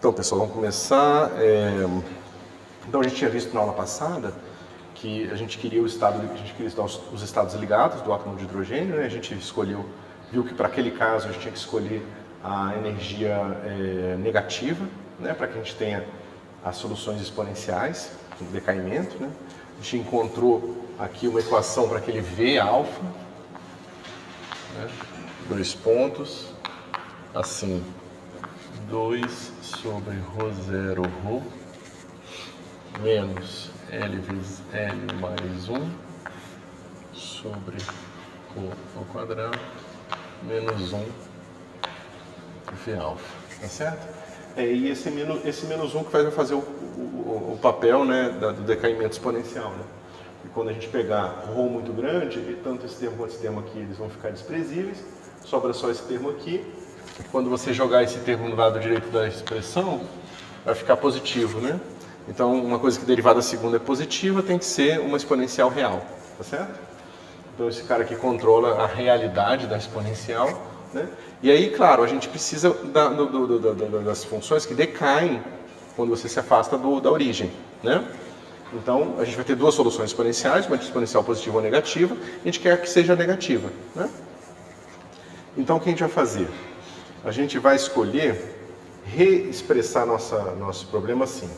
Então, pessoal, vamos começar. Então, a gente tinha visto na aula passada que a gente queria estudar os estados ligados do átomo de hidrogênio, né? A gente viu que para aquele caso a gente tinha que escolher a energia negativa, né? Para que a gente tenha as soluções exponenciais, o decaimento, né? A gente encontrou aqui uma equação para aquele V alfa, né? 2 pontos, assim, 2 sobre ρ0 ρ menos L vezes L mais 1 sobre ρ ao quadrado menos 1 V alfa, tá certo? E esse menos 1 que vai fazer o papel, né, do decaimento exponencial, né? E quando a gente pegar ρ muito grande, tanto esse termo quanto esse termo aqui, eles vão ficar desprezíveis, sobra só esse termo aqui. Quando você jogar esse termo no lado direito da expressão, vai ficar positivo, né? Então, uma coisa que derivada segunda é positiva tem que ser uma exponencial real, tá certo? Então, esse cara aqui controla a realidade da exponencial, né? E aí, claro, a gente precisa das funções que decaem quando você se afasta da origem, né? Então, a gente vai ter duas soluções exponenciais, uma exponencial positiva ou negativa, e a gente quer que seja negativa, né? Então, o que a gente vai fazer? A gente vai escolher reexpressar nosso problema assim.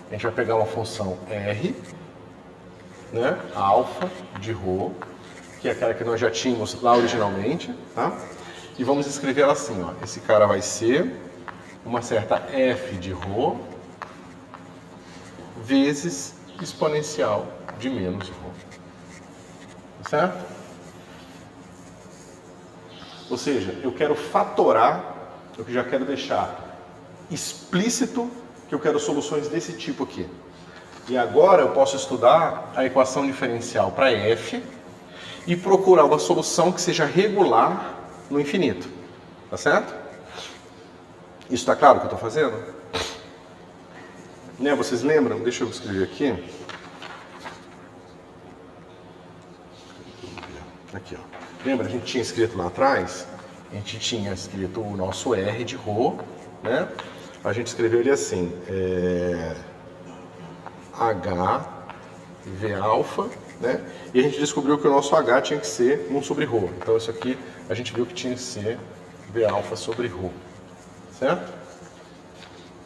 A gente vai pegar uma função R, né, alfa de ρ, que é aquela que nós já tínhamos lá originalmente, tá? E vamos escrever ela assim, ó. Esse cara vai ser uma certa f de ρ vezes exponencial de menos ρ. Certo? Ou seja, eu quero fatorar, eu já quero deixar explícito que eu quero soluções desse tipo aqui. E agora eu posso estudar a equação diferencial para f e procurar uma solução que seja regular no infinito. Tá certo? Isso está claro o que eu estou fazendo? Né, vocês lembram? Deixa eu escrever aqui. Aqui, ó. Lembra, a gente tinha escrito lá atrás? A gente tinha escrito o nosso R de ρ, né? A gente escreveu ele assim, H V alfa, né? E a gente descobriu que o nosso H tinha que ser 1 sobre ρ. Então isso aqui a gente viu que tinha que ser V alfa sobre ρ, certo?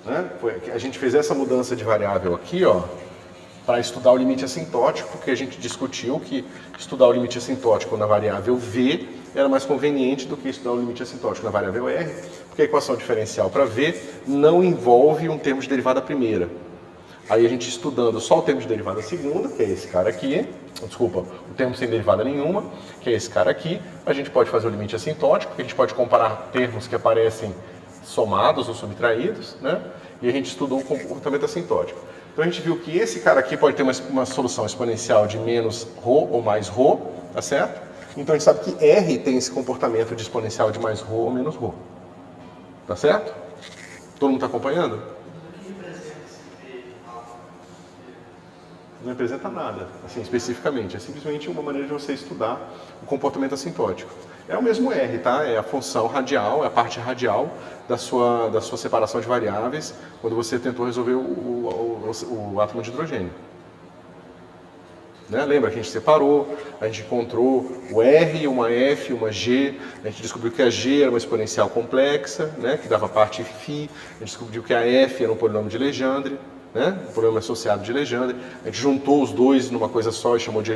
Né? A gente fez essa mudança de variável aqui, ó, para estudar o limite assintótico, porque a gente discutiu que estudar o limite assintótico na variável V era mais conveniente do que estudar o limite assintótico na variável R, porque a equação diferencial para V não envolve um termo de derivada primeira. Aí a gente estudando só o termo de derivada segunda, que é esse cara aqui, desculpa, o termo sem derivada nenhuma, que é esse cara aqui, a gente pode fazer o limite assintótico, que a gente pode comparar termos que aparecem somados ou subtraídos, né? E a gente estudou o comportamento assintótico. Então a gente viu que esse cara aqui pode ter uma solução exponencial de menos ρ ou mais ρ, tá certo? Então a gente sabe que R tem esse comportamento de exponencial de mais ρ ou menos ρ. Tá certo? Todo mundo está acompanhando? O que representa esse V alfa? Não representa nada, assim, especificamente. É simplesmente uma maneira de você estudar o comportamento assintótico. É o mesmo R, tá? É a função radial, é a parte radial da sua separação de variáveis quando você tentou resolver o átomo de hidrogênio. Né? Lembra que a gente separou, a gente encontrou o R, uma F, uma G, a gente descobriu que a G era uma exponencial complexa, né? Que dava parte φ, a gente descobriu que a F era um polinômio de Legendre, né? Um polinômio associado de Legendre, a gente juntou os dois numa coisa só e chamou de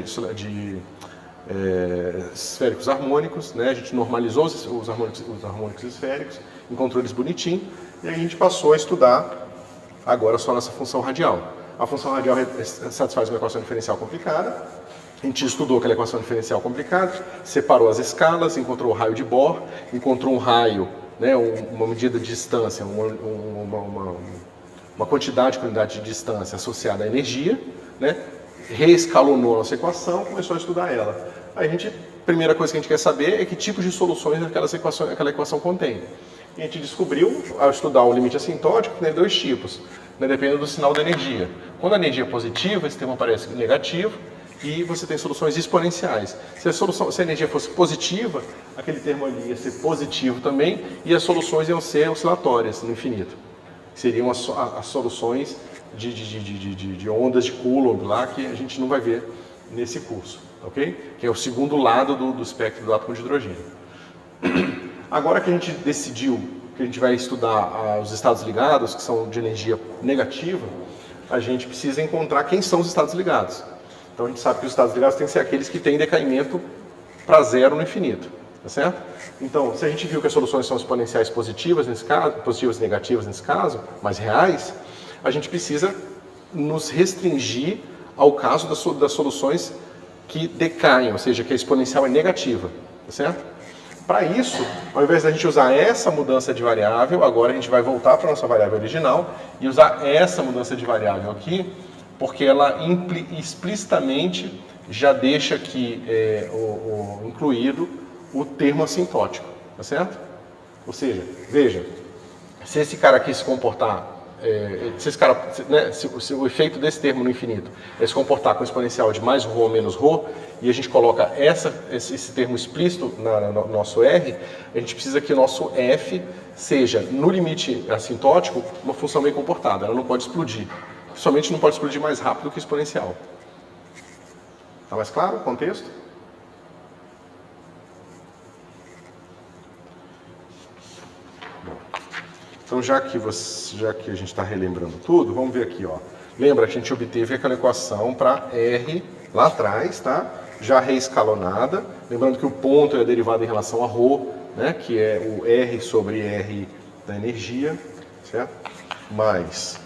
esféricos harmônicos, né? A gente normalizou os harmônicos esféricos, encontrou eles bonitinho, e aí a gente passou a estudar agora só nossa função radial. A função radial satisfaz uma equação diferencial complicada. A gente estudou aquela equação diferencial complicada, separou as escalas, encontrou o raio de Bohr, encontrou um raio, né, uma medida de distância, uma quantidade com unidade de distância associada à energia, né, reescalonou a nossa equação, começou a estudar ela. Aí a primeira coisa que a gente quer saber é que tipos de soluções aquela equação contém. E a gente descobriu, ao estudar o limite assintótico, que tem dois tipos, né, dependendo do sinal da energia. Quando a energia é positiva, esse termo aparece negativo e você tem soluções exponenciais. Se a energia fosse positiva, aquele termo ali ia ser positivo também e as soluções iam ser oscilatórias no infinito. que seriam as soluções de ondas de Coulomb lá, que a gente não vai ver nesse curso, ok? Que é o segundo lado do espectro do átomo de hidrogênio. Agora que a gente decidiu que a gente vai estudar os estados ligados, que são de energia negativa, a gente precisa encontrar quem são os estados ligados. Então a gente sabe que os estados ligados têm que ser aqueles que têm decaimento para zero no infinito, tá certo? Então, se a gente viu que as soluções são exponenciais positivas nesse caso, positivas e negativas nesse caso, mas reais, a gente precisa nos restringir ao caso das soluções que decaem, ou seja, que a exponencial é negativa, tá certo? Para isso, ao invés da gente usar essa mudança de variável, agora a gente vai voltar para a nossa variável original e usar essa mudança de variável aqui, porque ela explicitamente já deixa aqui incluído o termo assintótico, tá certo? Ou seja, veja, se esse cara aqui se comportar, se o efeito desse termo no infinito é se comportar com o exponencial de mais ρ ou menos ρ, e a gente coloca esse termo explícito no nosso R, a gente precisa que o nosso F seja, no limite assintótico, uma função bem comportada, ela não pode explodir. Somente não pode explodir mais rápido que o exponencial. Está mais claro o contexto? Então, já que a gente está relembrando tudo, vamos ver aqui, ó. Lembra que a gente obteve aquela equação para R lá atrás, tá? Já reescalonada. Lembrando que o ponto é a derivada em relação a ρ, né? Que é o R sobre R da energia, certo? Mais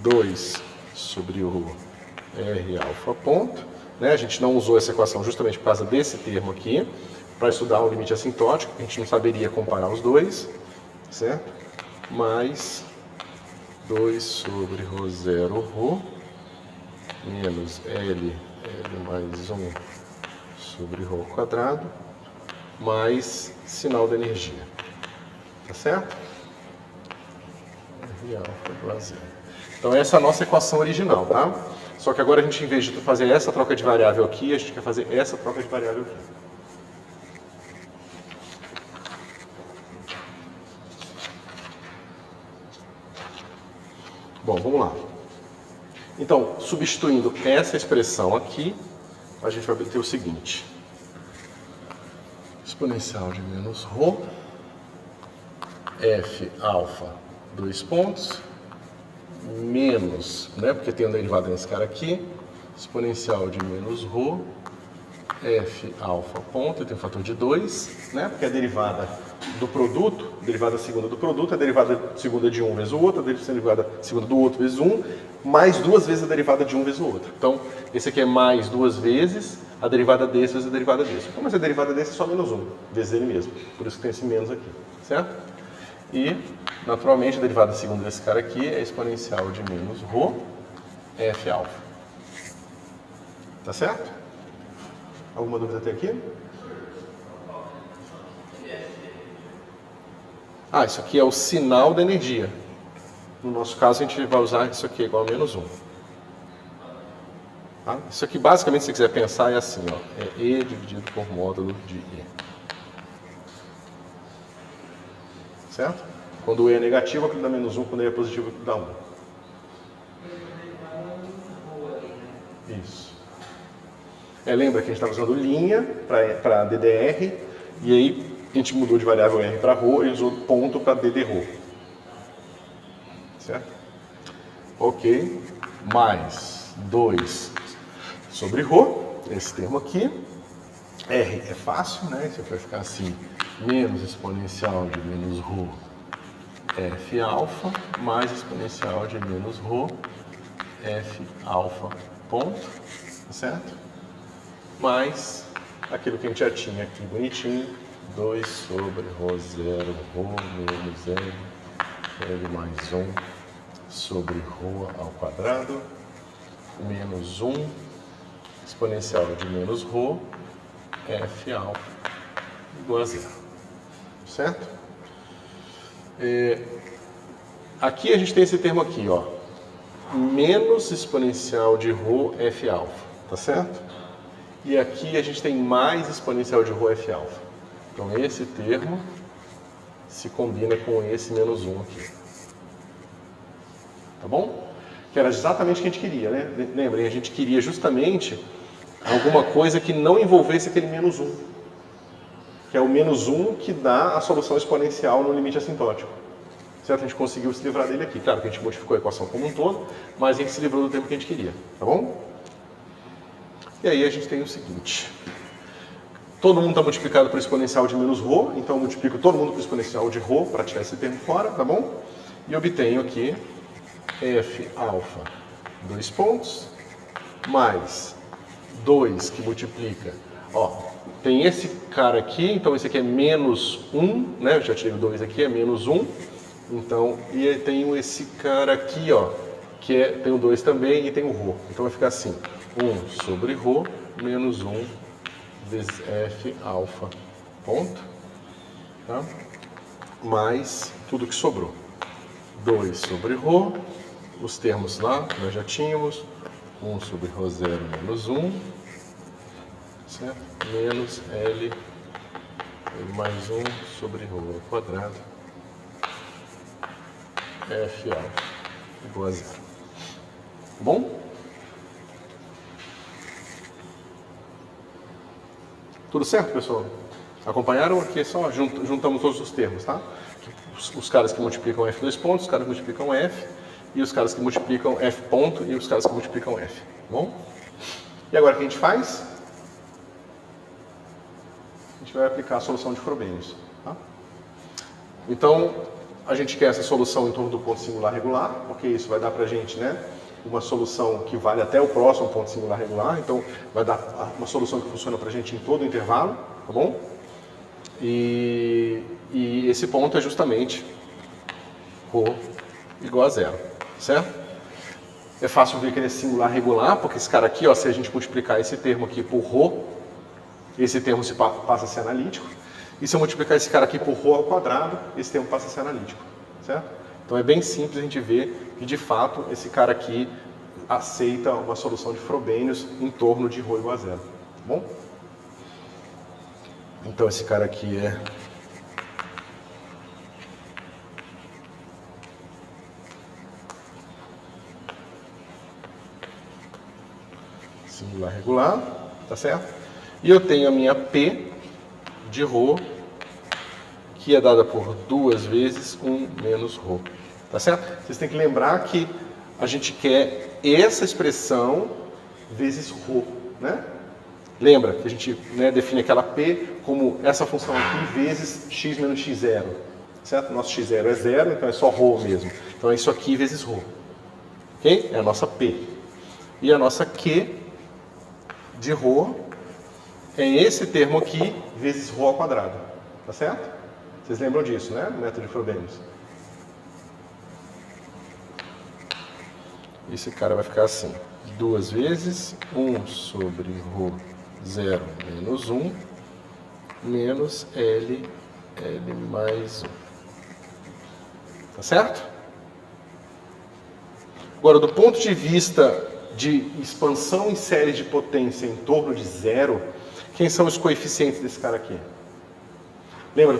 2 sobre o R alfa ponto. Né? A gente não usou essa equação justamente por causa desse termo aqui, para estudar o limite assintótico, a gente não saberia comparar os dois, certo? Mais 2 sobre ρ0 ρ menos L mais 1 sobre ρ quadrado mais sinal da energia, tá certo? R alfa igual a zero. Então essa é a nossa equação original, tá? Só que agora a gente, em vez de fazer essa troca de variável aqui, a gente quer fazer essa troca de variável aqui. Bom, vamos lá. Então, substituindo essa expressão aqui, a gente vai obter o seguinte. Exponencial de menos ρ, F alfa, 2 pontos, menos, né, porque tem uma derivada nesse cara aqui, exponencial de menos ρ, F alfa ponto, tem um fator de 2, né, porque a derivada do produto, a derivada segunda do produto, a derivada segunda de um vezes o outro, a derivada segunda do outro vezes um, mais 2 vezes a derivada de um vezes o outro. Então, esse aqui é mais 2 vezes a derivada desse vezes a derivada desse. Como a derivada desse é só menos 1, vezes ele mesmo. Por isso que tem esse menos aqui, certo? E, naturalmente, a derivada segunda desse cara aqui é exponencial de menos ρ, F alfa. Tá certo? Alguma dúvida até aqui? Ah, isso aqui é o sinal da energia. No nosso caso, a gente vai usar isso aqui igual a menos 1. Tá? Isso aqui, basicamente, se você quiser pensar, é assim, ó, é E dividido por módulo de E. Certo? Quando o E é negativo, aquilo dá menos 1, quando o E é positivo, aquilo dá 1. Isso. Lembra que a gente estava usando linha para DDR, e aí a gente mudou de variável R para ρ e usou ponto para DDρ. Certo? Ok. Mais 2 sobre ρ, esse termo aqui. R é fácil, né? Isso vai ficar assim, menos exponencial de menos ρ F alfa, mais exponencial de menos ρ F alfa ponto, tá certo? Mais aquilo que a gente já tinha aqui bonitinho, 2 sobre ρ0, ρ menos L mais 1 sobre ρ ao quadrado, menos 1, exponencial de menos ρ, F alfa igual a 0. Certo? Aqui a gente tem esse termo aqui, ó, menos exponencial de ρ, F alfa, tá certo? E aqui a gente tem mais exponencial de ρ, F alfa. Então esse termo se combina com esse menos 1 aqui. tá bom? Que era exatamente o que a gente queria, né? Lembrem, a gente queria justamente alguma coisa que não envolvesse aquele menos 1. Que é o menos 1 que dá a solução exponencial no limite assintótico. Certo? A gente conseguiu se livrar dele aqui. Claro que a gente modificou a equação como um todo, mas a gente se livrou do termo que a gente queria, tá bom? E aí a gente tem o seguinte. Todo mundo está multiplicado por exponencial de menos ρ, então eu multiplico todo mundo por exponencial de ρ para tirar esse termo fora, tá bom? E obtenho aqui f alfa, 2 pontos, mais 2 que multiplica, ó, tem esse cara aqui, então esse aqui é menos 1, né? Eu já tirei o 2 aqui, é menos 1. Então, e aí tenho esse cara aqui, ó, que é, tem o 2 também e tem o ρ. Então vai ficar assim, 1 sobre ρ menos 1 vezes f alfa, ponto, tá? Mais tudo que sobrou. 2 sobre ρ, os termos lá nós já tínhamos, 1 sobre ρ0 menos 1, certo? Menos L mais 1 sobre ρ ao quadrado, F alfa igual a 0. Bom? Tudo certo, pessoal? Acompanharam? Aqui só juntamos todos os termos, tá? Os caras que multiplicam F2 pontos, os caras que multiplicam F, e os caras que multiplicam F ponto, e os caras que multiplicam F. Bom? E agora o que a gente faz? A gente vai aplicar a solução de Frobenius. Tá? Então, a gente quer essa solução em torno do ponto singular regular, porque isso vai dar pra gente, né, uma solução que vale até o próximo ponto singular regular, então vai dar uma solução que funciona pra gente em todo o intervalo, tá bom? E esse ponto é justamente ρ igual a 0, certo? É fácil ver que ele é singular regular, porque esse cara aqui, ó, se a gente multiplicar esse termo aqui por ρ, esse termo passa a ser analítico. E se eu multiplicar esse cara aqui por ρ ao quadrado, esse termo passa a ser analítico, certo? Então é bem simples a gente ver que, de fato, esse cara aqui aceita uma solução de Frobenius em torno de ρ igual a 0, tá bom? Então esse cara aqui é singular regular, tá certo? E eu tenho a minha P de ρ, que é dada por 2 vezes 1 menos ρ, tá certo? Vocês têm que lembrar que a gente quer essa expressão vezes ρ, né? Lembra que a gente, né, define aquela P como essa função aqui vezes x menos x0, certo? Nosso x0 é 0, então é só ρ mesmo. Então é isso aqui vezes ρ, ok? É a nossa P. E a nossa Q de ρ é esse termo aqui vezes ρ ao quadrado, tá certo? Vocês lembram disso, né? No método de Frobenius. Esse cara vai ficar assim, 2 vezes 1 sobre ρ0 menos 1 menos L mais 1. Tá certo? Agora, do ponto de vista de expansão em série de potência em torno de 0, quem são os coeficientes desse cara aqui? Lembra,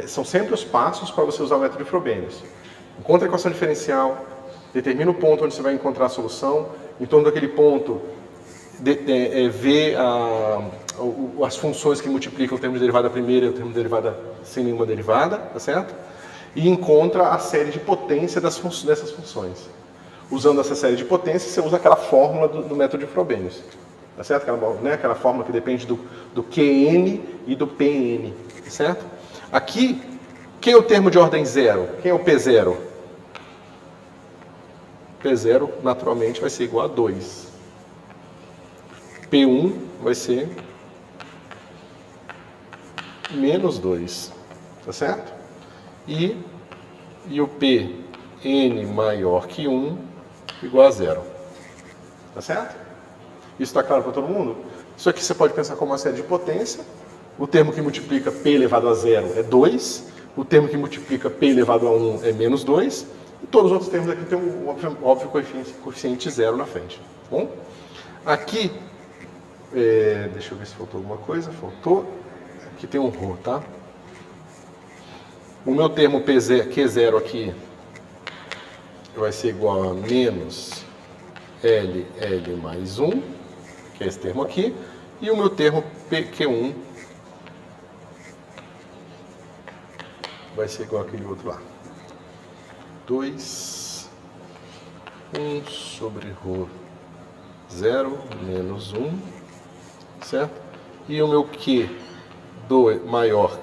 são sempre os passos para você usar o método de Frobenius. Encontra a equação diferencial, determina o ponto onde você vai encontrar a solução, em torno daquele ponto, vê as funções que multiplicam o termo de derivada primeira e o termo de derivada sem nenhuma derivada, tá certo? E encontra a série de potência dessas funções. Usando essa série de potência, você usa aquela fórmula do método de Frobenius. Tá certo? Aquela fórmula que depende do Qn e do Pn. Tá certo? Aqui, quem é o termo de ordem 0? Quem é o P0? P0, naturalmente, vai ser igual a 2. P1 vai ser menos 2. Tá certo? E o Pn maior que 1 igual a 0. Tá certo? Isso está claro para todo mundo? Isso aqui você pode pensar como uma série de potência. O termo que multiplica P elevado a 0 é 2. O termo que multiplica P elevado a 1 é menos 2. E todos os outros termos aqui têm um óbvio coeficiente 0 na frente. Tá bom? Aqui, deixa eu ver se faltou alguma coisa. Faltou. Aqui tem um ρ, tá? O meu termo Q0 aqui vai ser igual a menos LL mais 1, que é esse termo aqui, e o meu termo PQ1 vai ser igual àquele outro lá. 2, 1 sobre ρ 0 menos 1, certo? E o meu Q maior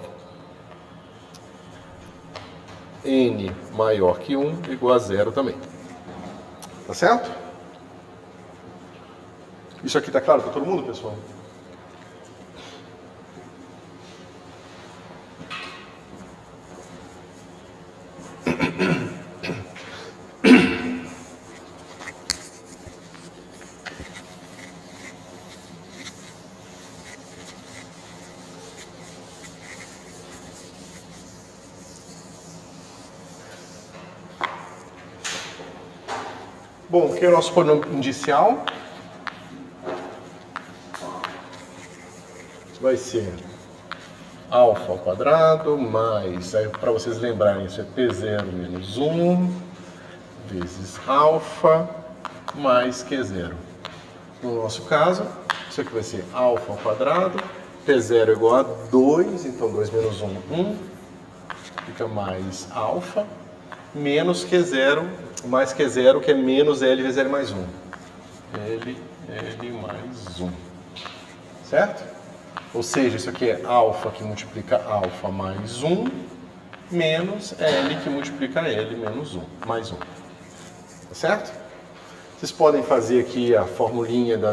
N maior que 1 igual a 0 também. Tá certo? Isso aqui tá claro para todo mundo, pessoal? Bom, aqui é o nosso polinômio indicial. Vai ser alfa ao quadrado mais, para vocês lembrarem, isso é P0 menos 1 vezes alfa mais Q0. No nosso caso, isso aqui vai ser alfa ao quadrado, P0 é igual a 2, então 2 menos 1, 1, fica mais alfa, menos Q0, mais Q0, que é menos L vezes L mais 1. L mais 1. Certo? Ou seja, isso aqui é alfa que multiplica alfa mais 1, menos L que multiplica L menos 1, mais 1. Tá certo? Vocês podem fazer aqui a formulinha do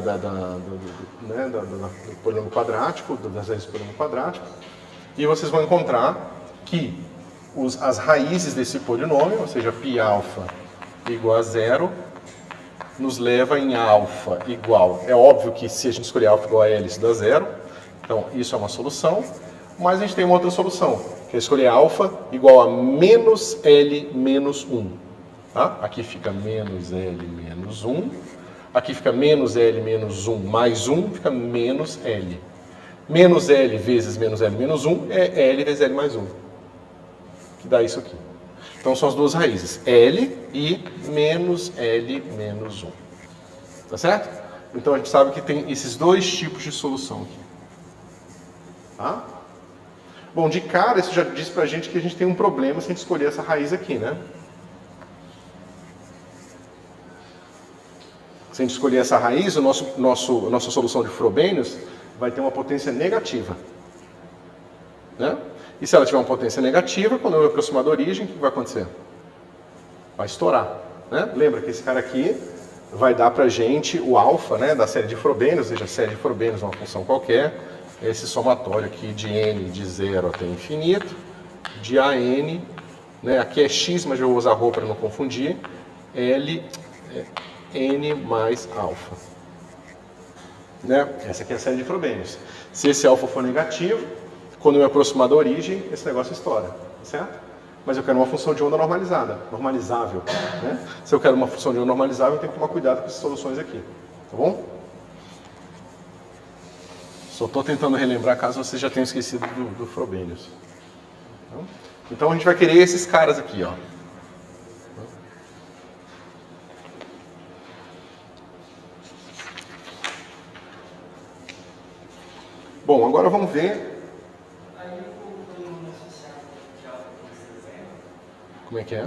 polinômio quadrático, das raízes do polinômio quadrático, e vocês vão encontrar que as raízes desse polinômio, ou seja, π-alfa igual a 0, nos leva em alfa igual. É óbvio que se a gente escolher alfa igual a L, isso dá 0. Então, isso é uma solução. Mas a gente tem uma outra solução, que é escolher alfa igual a menos L menos 1. Tá? Aqui fica menos L menos 1. Aqui fica menos L menos 1 mais 1, fica menos L. Menos L vezes menos L menos 1 é L vezes L mais 1. Que dá isso aqui. Então são as duas raízes, L e menos L menos 1. Tá certo? Então a gente sabe que tem esses dois tipos de solução aqui. Tá? Bom, de cara isso já diz pra gente que a gente tem um problema se a gente escolher essa raiz aqui, né? Se a gente escolher essa raiz, a nossa solução de Frobenius vai ter uma potência negativa. Né? E se ela tiver uma potência negativa, quando eu me aproximar da origem, o que vai acontecer? Vai estourar. Né? Lembra que esse cara aqui vai dar pra gente o alfa, né, da série de Frobenius, ou seja, a série de Frobenius é uma função qualquer, esse somatório aqui de n de 0 até infinito, de AN, né, aqui é x, mas eu vou usar ρ para não confundir, L, n mais alfa. Né? Essa aqui é a série de Frobenius. Se esse alfa for negativo, quando eu me aproximar da origem, esse negócio estoura, certo? Mas eu quero uma função de onda normalizada, normalizável. Né? Se eu quero uma função de onda normalizável, eu tenho que tomar cuidado com essas soluções aqui, tá bom? Só estou tentando relembrar caso vocês já tenham esquecido do Frobenius. Então a gente vai querer esses caras aqui, ó. Bom, agora vamos ver. Como é que é?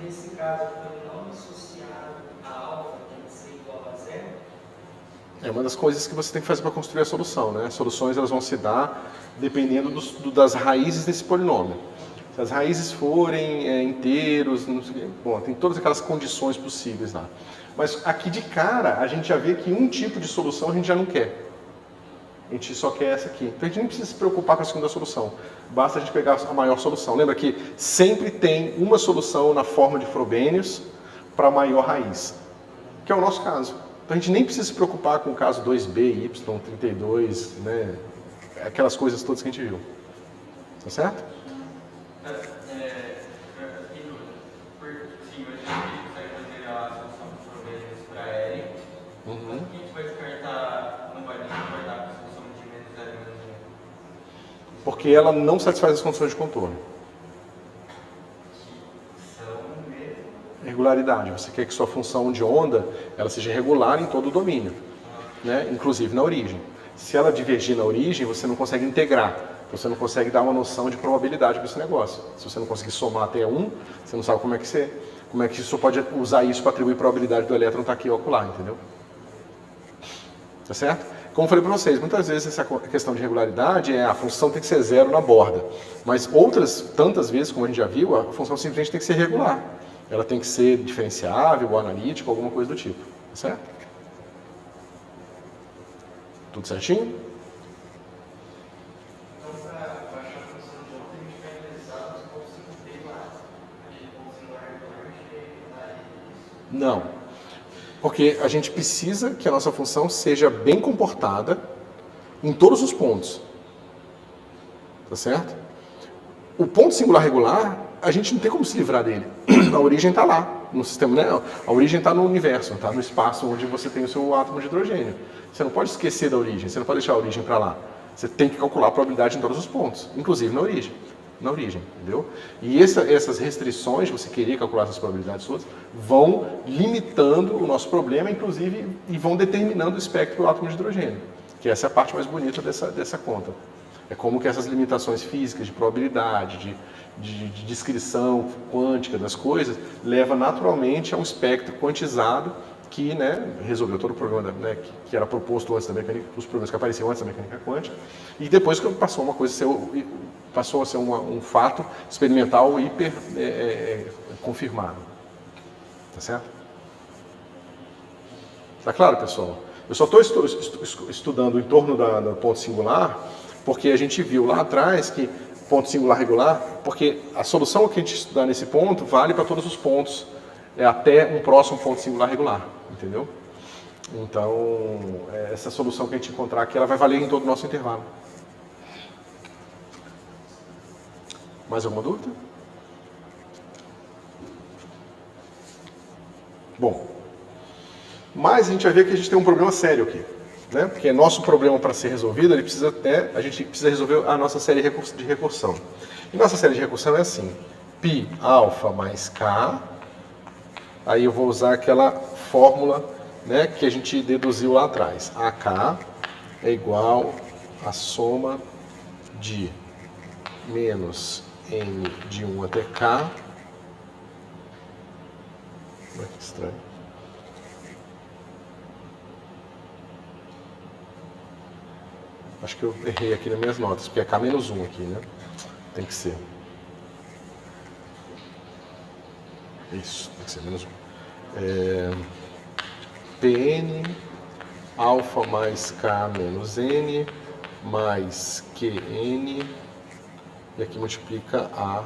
Nesse caso, o polinômio associado a alfa tem que ser igual a 0? É uma das coisas que você tem que fazer para construir a solução, né? As soluções elas vão se dar dependendo das raízes desse polinômio. Se as raízes forem inteiros, não sei o quê, bom, tem todas aquelas condições possíveis lá. Mas aqui de cara, a gente já vê que um tipo de solução a gente já não quer. A gente só quer essa aqui. Então a gente nem precisa se preocupar com a segunda solução. Basta a gente pegar a maior solução. Lembra que sempre tem uma solução na forma de Frobenius para a maior raiz, que é o nosso caso. Então a gente nem precisa se preocupar com o caso 2b, y, 32, né? Aquelas coisas todas que a gente viu. Tá certo? Sim, hoje a gente consegue fazer a solução de Frobenius para L. A gente vai descartar, não vai descartar a solução de menos L menos 1. Porque ela não satisfaz as condições de contorno. Que são mesmo? regularidade. Você quer que sua função de onda ela seja regular em todo o domínio, né? Inclusive na origem. Se ela divergir na origem, você não consegue integrar. Você não consegue dar uma noção de probabilidade para esse negócio. Se você não conseguir somar até 1, você não sabe como é que você pode usar isso para atribuir probabilidade do elétron estar aqui ou acolá, entendeu? Tá certo? Como eu falei para vocês, muitas vezes essa questão de regularidade a função tem que ser 0 na borda. Mas tantas vezes, como a gente já viu, a função simplesmente tem que ser regular. Ela tem que ser diferenciável, ou analítica, alguma coisa do tipo. Tá certo? Tudo certinho? Então, para achar a função de onda, a gente vai analisar os pontos 5D lá. Aquele ponto singular regular, a gente vai analisar isso. Não. Porque a gente precisa que a nossa função seja bem comportada em todos os pontos. Tá certo? O ponto singular regular, a gente não tem como se livrar dele. A origem está lá, no sistema, né? A origem está no universo, está no espaço onde você tem o seu átomo de hidrogênio. Você não pode esquecer da origem, você não pode deixar a origem para lá. Você tem que calcular a probabilidade em todos os pontos, inclusive na origem. Na origem, entendeu? E essas restrições, você querer calcular essas probabilidades todas, vão limitando o nosso problema, inclusive, e vão determinando o espectro do átomo de hidrogênio, que essa é a parte mais bonita dessa conta. É como que essas limitações físicas de probabilidade, de descrição quântica das coisas, leva naturalmente a um espectro quantizado que, né, resolveu todo o problema, né, que era proposto antes da mecânica, os problemas que apareciam antes da mecânica quântica, e depois que passou a ser um fato experimental hiper confirmado. Tá certo? Tá claro, pessoal? Eu só estou estudando em torno do ponto singular, porque a gente viu lá atrás que ponto singular regular, porque a solução que a gente estudar nesse ponto vale para todos os pontos, até um próximo ponto singular regular, entendeu? Então, essa solução que a gente encontrar aqui, ela vai valer em todo o nosso intervalo. Mais alguma dúvida? Bom, mas a gente vai ver que a gente tem um problema sério aqui, né? Porque nosso problema para ser resolvido, a gente precisa resolver a nossa série de recursão. E nossa série de recursão é assim, π alfa mais k, aí eu vou usar aquela fórmula, né, que a gente deduziu lá atrás. AK é igual à soma de menos n de 1 até k. Olha que estranho. Acho que eu errei aqui nas minhas notas, porque é k menos 1 aqui, né? Tem que ser. Isso, tem que ser menos 1. Pn alfa mais k menos n mais qn, e aqui multiplica a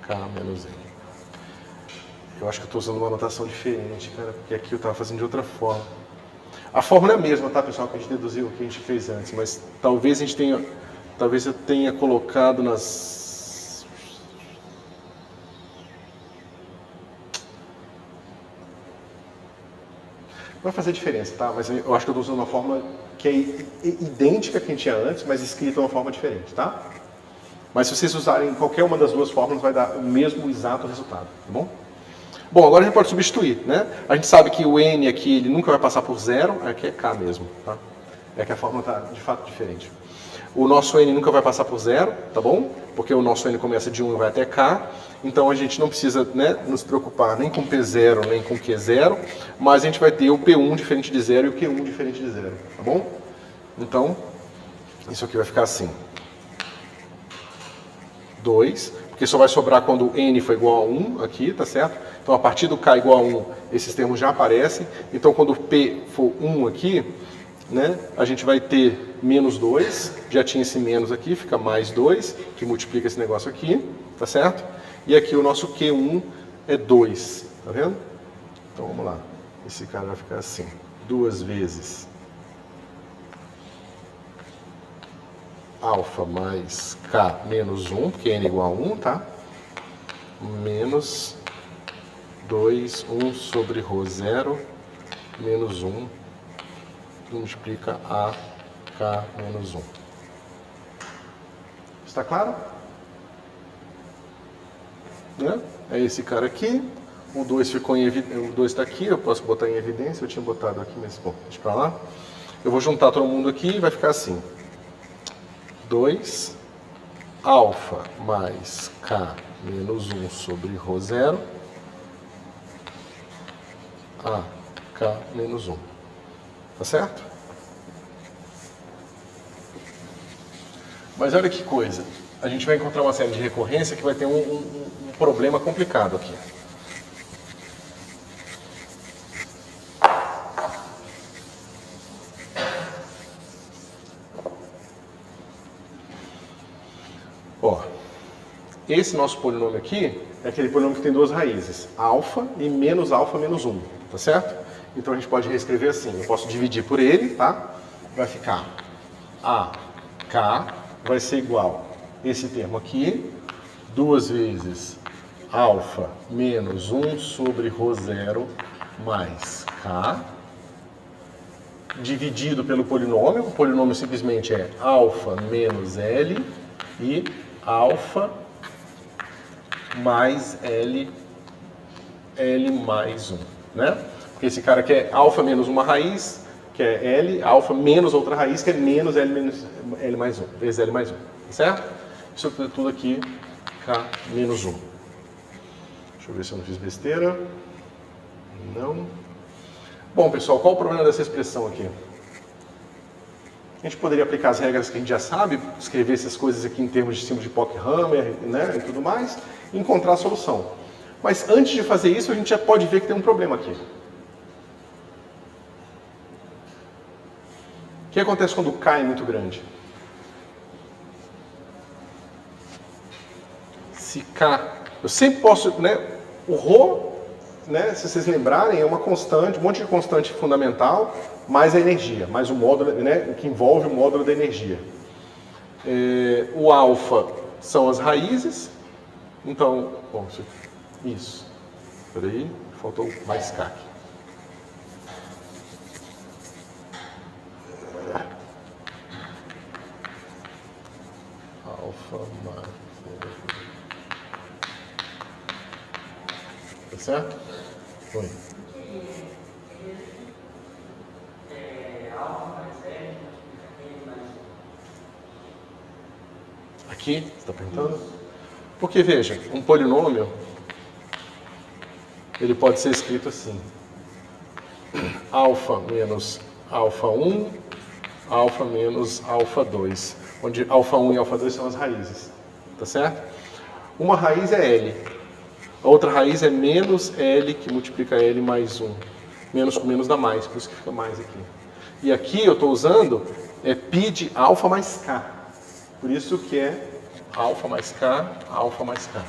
k menos n. Eu acho que eu estou usando uma notação diferente, cara, porque aqui eu estava fazendo de outra forma. A fórmula é a mesma, tá, pessoal, que a gente deduziu, que a gente fez antes, mas talvez eu tenha colocado nas... Vai fazer diferença, tá? Mas eu acho que eu estou usando uma fórmula que é idêntica à que a gente tinha antes, mas escrita de uma forma diferente, tá? Mas se vocês usarem qualquer uma das duas fórmulas, vai dar o mesmo exato resultado, tá bom? Bom, agora a gente pode substituir, né? A gente sabe que o n aqui ele nunca vai passar por zero, aqui é k mesmo, tá? É que a fórmula está de fato diferente. O nosso n nunca vai passar por zero, tá bom? Porque o nosso n começa de 1 e vai até k. Então a gente não precisa, né, nos preocupar nem com P0 nem com Q0, mas a gente vai ter o P1 diferente de zero e o Q1 diferente de zero, tá bom? Então, isso aqui vai ficar assim. 2, porque só vai sobrar quando n for igual a 1 aqui, tá certo? Então a partir do k igual a 1, esses termos já aparecem. Então quando p for 1 aqui, né, a gente vai ter menos 2, já tinha esse menos aqui, fica mais 2, que multiplica esse negócio aqui, tá certo? E aqui o nosso Q1 é 2, tá vendo? Então vamos lá, esse cara vai ficar assim, 2 vezes alfa mais k menos 1, porque n é igual a 1, tá? Menos 2, 1 sobre ρ0, menos 1, que multiplica a k menos 1. Está claro? Né? É esse cara aqui, O 2 ficou em evidência, o 2 está aqui, eu posso botar em evidência, eu tinha botado aqui, mas bom, deixa pra lá. Eu vou juntar todo mundo aqui e vai ficar assim. 2 alfa mais K menos 1 sobre ρ0 a K menos 1. Tá certo? Mas olha que coisa. A gente vai encontrar uma série de recorrência que vai ter um problema complicado aqui. Ó, esse nosso polinômio aqui é aquele polinômio que tem duas raízes, alfa e menos alfa menos 1, tá certo? Então a gente pode reescrever assim, eu posso dividir por ele, tá? Vai ficar AK vai ser igual esse termo aqui, 2 vezes alfa menos 1 sobre ρ0 mais K, dividido pelo polinômio. O polinômio simplesmente é alfa menos L e alfa mais L mais 1, né? Porque esse cara aqui é alfa menos uma raiz, que é L, alfa menos outra raiz, que é menos L menos L mais 1, vezes L mais 1, certo? Isso tudo aqui, K menos 1. Deixa eu ver se eu não fiz besteira. Não. Bom, pessoal, qual o problema dessa expressão aqui? A gente poderia aplicar as regras que a gente já sabe, escrever essas coisas aqui em termos de símbolo de Pockhammer, né, e tudo mais, e encontrar a solução. Mas antes de fazer isso, a gente já pode ver que tem um problema aqui. O que acontece quando o K é muito grande? Se K... Eu sempre posso... né, o ρ, né, se vocês lembrarem, é uma constante, um monte de constante fundamental, mais a energia, mais o módulo, né, o que envolve o módulo da energia. O alfa são as raízes. Então, bom, isso. Espera aí, faltou mais K aqui. Alfa mais... Tá certo? Oi. Aqui, você está perguntando? Porque, veja, um polinômio, ele pode ser escrito assim. Alfa menos alfa 1, alfa menos alfa 2. Onde alfa 1 e alfa 2 são as raízes. Tá certo? Uma raiz é L. A outra raiz é menos L, que multiplica L mais 1. Menos com menos dá mais, por isso que fica mais aqui. E aqui eu estou usando π de alfa mais K. Por isso que é alfa mais K, alfa mais K.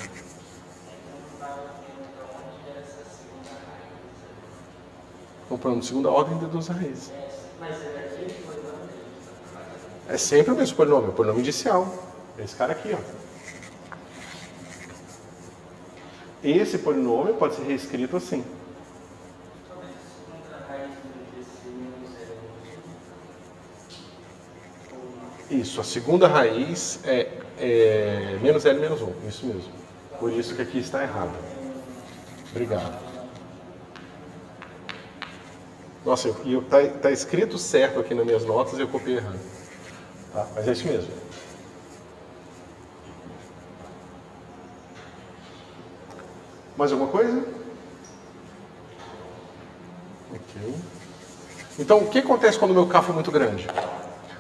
O problema de segunda ordem de duas raízes. É sempre o mesmo polinômio, o polinômio inicial. Esse cara aqui, ó. Esse polinômio pode ser reescrito assim. Isso, a segunda raiz é menos L menos 1, isso mesmo. Por isso que aqui está errado. Obrigado. Nossa, tá escrito certo aqui nas minhas notas e eu copiei errado. Tá, mas é isso mesmo. Mais alguma coisa? Ok. Então, o que acontece quando o meu K for muito grande?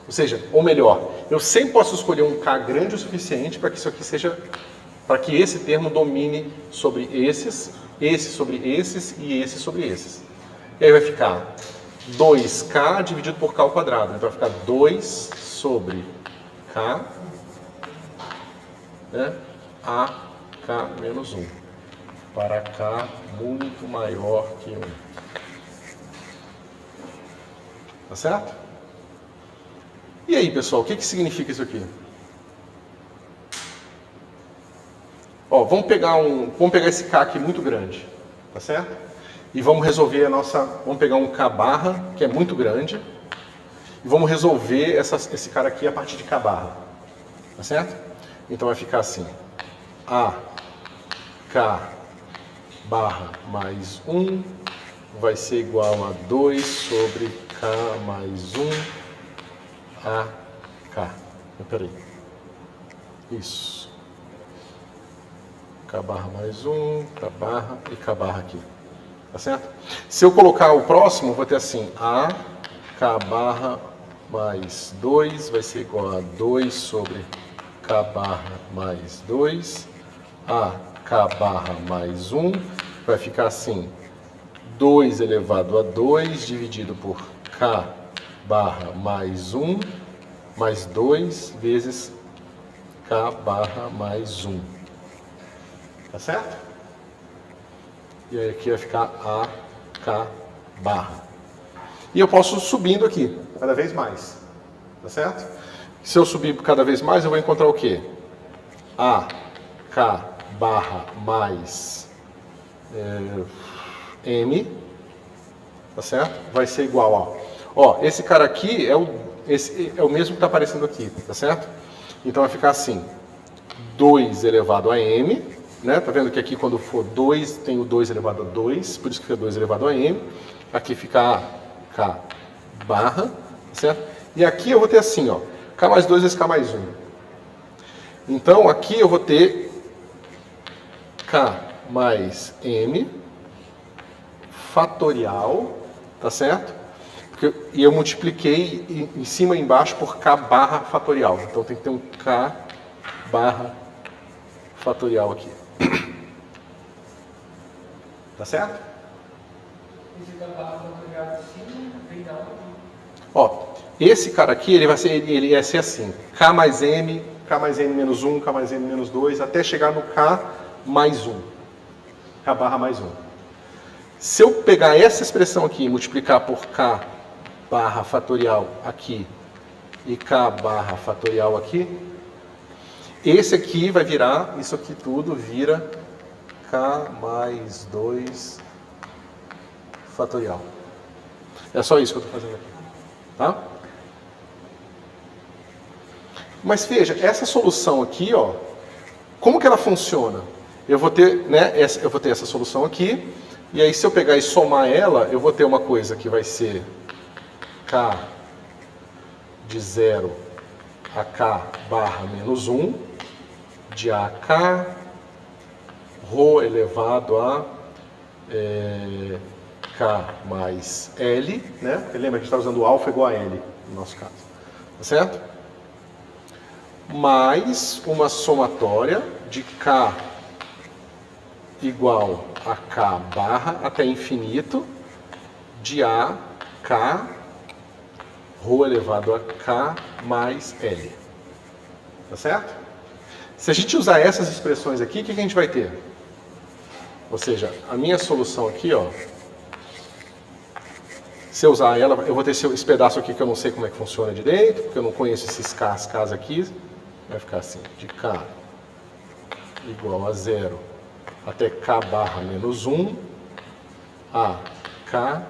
Ou seja, ou melhor, eu sempre posso escolher um K grande o suficiente para que isso aqui seja, para que esse termo domine sobre esses, esse sobre esses e esse sobre esses. E aí vai ficar 2K dividido por K ao quadrado. Então vai ficar 2 sobre K, né, a K menos 1. Para K muito maior que 1. Tá certo? E aí, pessoal, o que significa isso aqui? Ó, vamos pegar esse K aqui muito grande, tá certo? E vamos resolver vamos pegar um K barra, que é muito grande, e vamos resolver esse cara aqui a partir de K barra, tá certo? Então vai ficar assim, A, K barra mais 1 vai ser igual a 2 sobre K mais 1 AK. Peraí. Isso. K barra mais 1, K barra e K barra aqui. Tá certo? Se eu colocar o próximo, eu vou ter assim, A, K barra mais 2 vai ser igual a 2 sobre K barra mais 2, A, K barra mais 1, vai ficar assim, 2 elevado a 2 dividido por K barra mais 1, mais 2 vezes K barra mais 1. Tá certo? E aí aqui vai ficar AK barra. E eu posso ir subindo aqui, cada vez mais. Tá certo? Se eu subir cada vez mais, eu vou encontrar o quê? AK barra mais M, tá certo? Vai ser igual, ó, esse cara aqui é o mesmo que está aparecendo aqui, tá certo? Então vai ficar assim, 2 elevado a M, né? Tá vendo que aqui quando for 2, tem o 2 elevado a 2, por isso que é 2 elevado a M. Aqui fica K barra, tá certo? E aqui eu vou ter assim, ó, K mais 2 vezes K mais 1. Então aqui eu vou ter K mais M fatorial, tá certo? E eu multipliquei em cima e embaixo por K barra fatorial. Então tem que ter um K barra fatorial aqui. Tá certo? Esse da barra fatorial de cima vem da onde? Ó, esse cara aqui, ele ia ser assim, K mais M menos 1, K mais M menos 2, até chegar no K mais 1. K barra mais 1. Se eu pegar essa expressão aqui e multiplicar por K barra fatorial aqui e K barra fatorial aqui, esse aqui vai virar, isso aqui tudo vira K mais 2 fatorial. É só isso que eu estou fazendo aqui. Tá? Mas veja, essa solução aqui, ó, como que ela funciona? Eu vou ter, né, eu vou ter essa solução aqui, e aí se eu pegar e somar ela, eu vou ter uma coisa que vai ser K de 0 a K barra menos 1, de AK, ρ elevado a K mais L, né? Porque lembra que a gente está usando alfa igual a L, no nosso caso. Tá certo? Mais uma somatória de K igual a K barra até infinito, de AK, ρ elevado a K mais L. Tá certo? Se a gente usar essas expressões aqui, o que a gente vai ter? Ou seja, a minha solução aqui, ó, se eu usar ela, eu vou ter esse pedaço aqui que eu não sei como é que funciona direito, porque eu não conheço esses K's aqui. Vai ficar assim, de K igual a 0 até K barra menos 1, a K,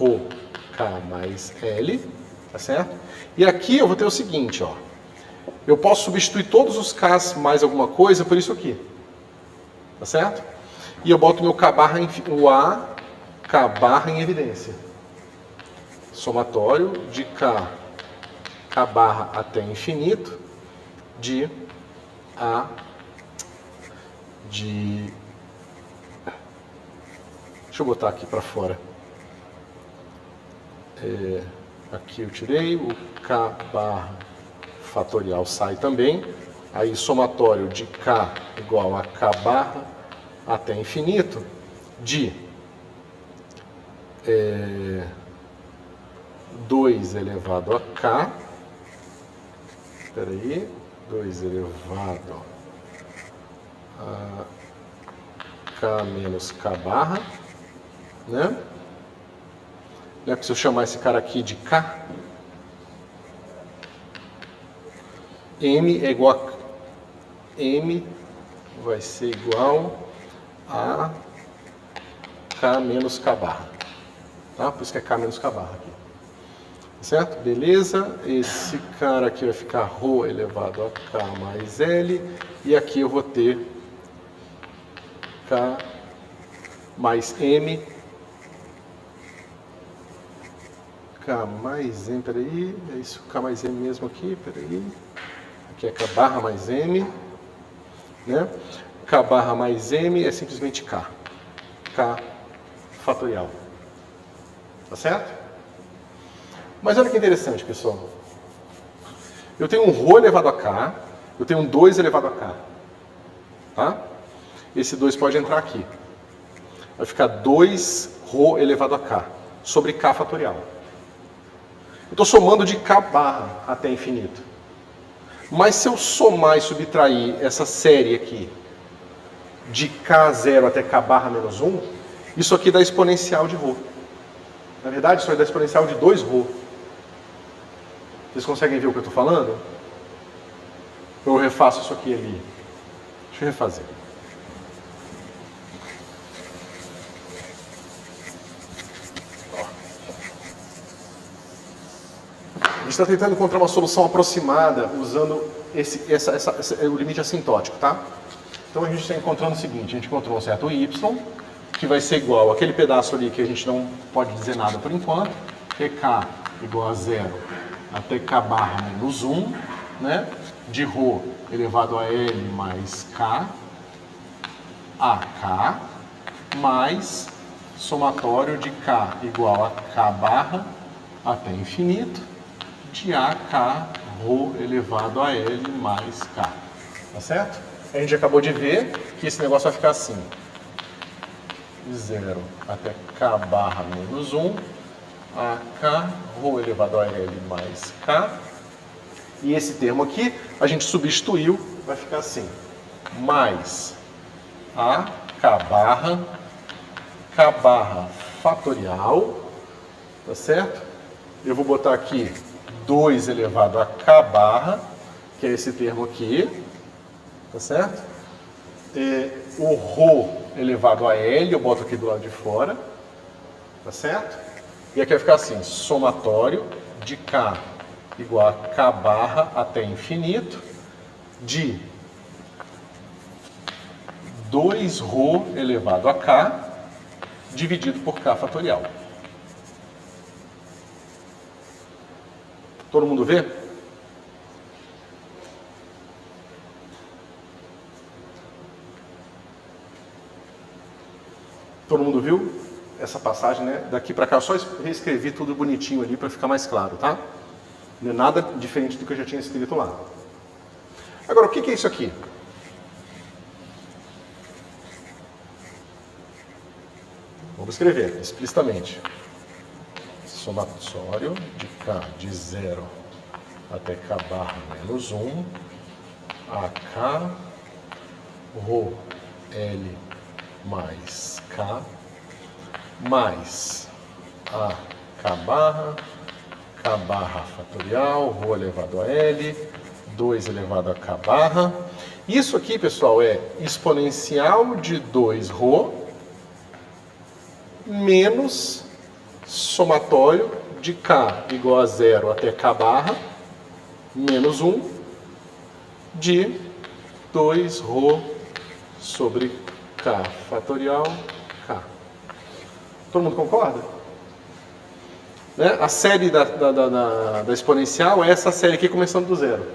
ρ, K mais L, tá certo? E aqui eu vou ter o seguinte, ó, eu posso substituir todos os K's mais alguma coisa por isso aqui, tá certo? E eu boto meu K barra, o A, K barra em evidência. Somatório de K barra até infinito, de deixa eu botar aqui para fora. Aqui eu tirei, o K barra fatorial sai também. Aí somatório de K igual a K barra até infinito, de 2 elevado a K, espera aí, 2 elevado a K menos K barra, né? Porque se eu chamar esse cara aqui de K, M é igual a M vai ser igual a K menos K barra, tá? Por isso que é K menos K barra aqui. Certo? Beleza? Esse cara aqui vai ficar ρ elevado a K mais L. E aqui eu vou ter K mais M, K mais M, peraí, é isso, K mais M mesmo aqui, peraí, aqui é K barra mais M, né? K barra mais M é simplesmente K, K fatorial, tá certo? Mas olha que interessante, pessoal, eu tenho um ρ elevado a K, eu tenho um 2 elevado a K, tá? Esse 2 pode entrar aqui, vai ficar 2ρ elevado a K, sobre K fatorial. Eu estou somando de K barra até infinito. Mas se eu somar e subtrair essa série aqui, de K0 até K barra menos 1, isso aqui dá exponencial de ρ. Na verdade, isso vai dar exponencial de 2ρ. Vocês conseguem ver o que eu estou falando? Eu refaço isso aqui ali. Deixa eu refazer. A gente está tentando encontrar uma solução aproximada usando o limite assintótico, tá? Então a gente está encontrando o seguinte, a gente encontrou um certo y, que vai ser igual àquele pedaço ali que a gente não pode dizer nada por enquanto, que é k igual a 0 até k barra menos 1, né? De ρ elevado a L mais k, AK, mais somatório de k igual a k barra até infinito, de AK ρ elevado a L mais K. Tá certo? A gente acabou de ver que esse negócio vai ficar assim. De 0 até K barra menos 1, AK ρ elevado a L mais K. E esse termo aqui, a gente substituiu, vai ficar assim. Mais AK barra fatorial, tá certo? Eu vou botar aqui 2 elevado a K barra, que é esse termo aqui, tá certo? O ρ elevado a L, eu boto aqui do lado de fora, tá certo? E aqui vai ficar assim, somatório de K igual a K barra até infinito, de 2ρ elevado a K, dividido por K fatorial. Todo mundo vê? Todo mundo viu essa passagem, né? Daqui para cá eu só reescrevi tudo bonitinho ali para ficar mais claro, tá? Não é nada diferente do que eu já tinha escrito lá. Agora, o que é isso aqui? Vamos escrever explicitamente. Somatório de K de 0 até K barra menos 1, AK ρ L mais K, mais a K barra fatorial, ρ elevado a L, 2 elevado a K barra. Isso aqui, pessoal, é exponencial de 2ρ menos somatório de K igual a 0 até K barra menos 1 de 2ρ sobre K fatorial K. Todo mundo concorda? Né? A série da exponencial é essa série aqui começando do zero.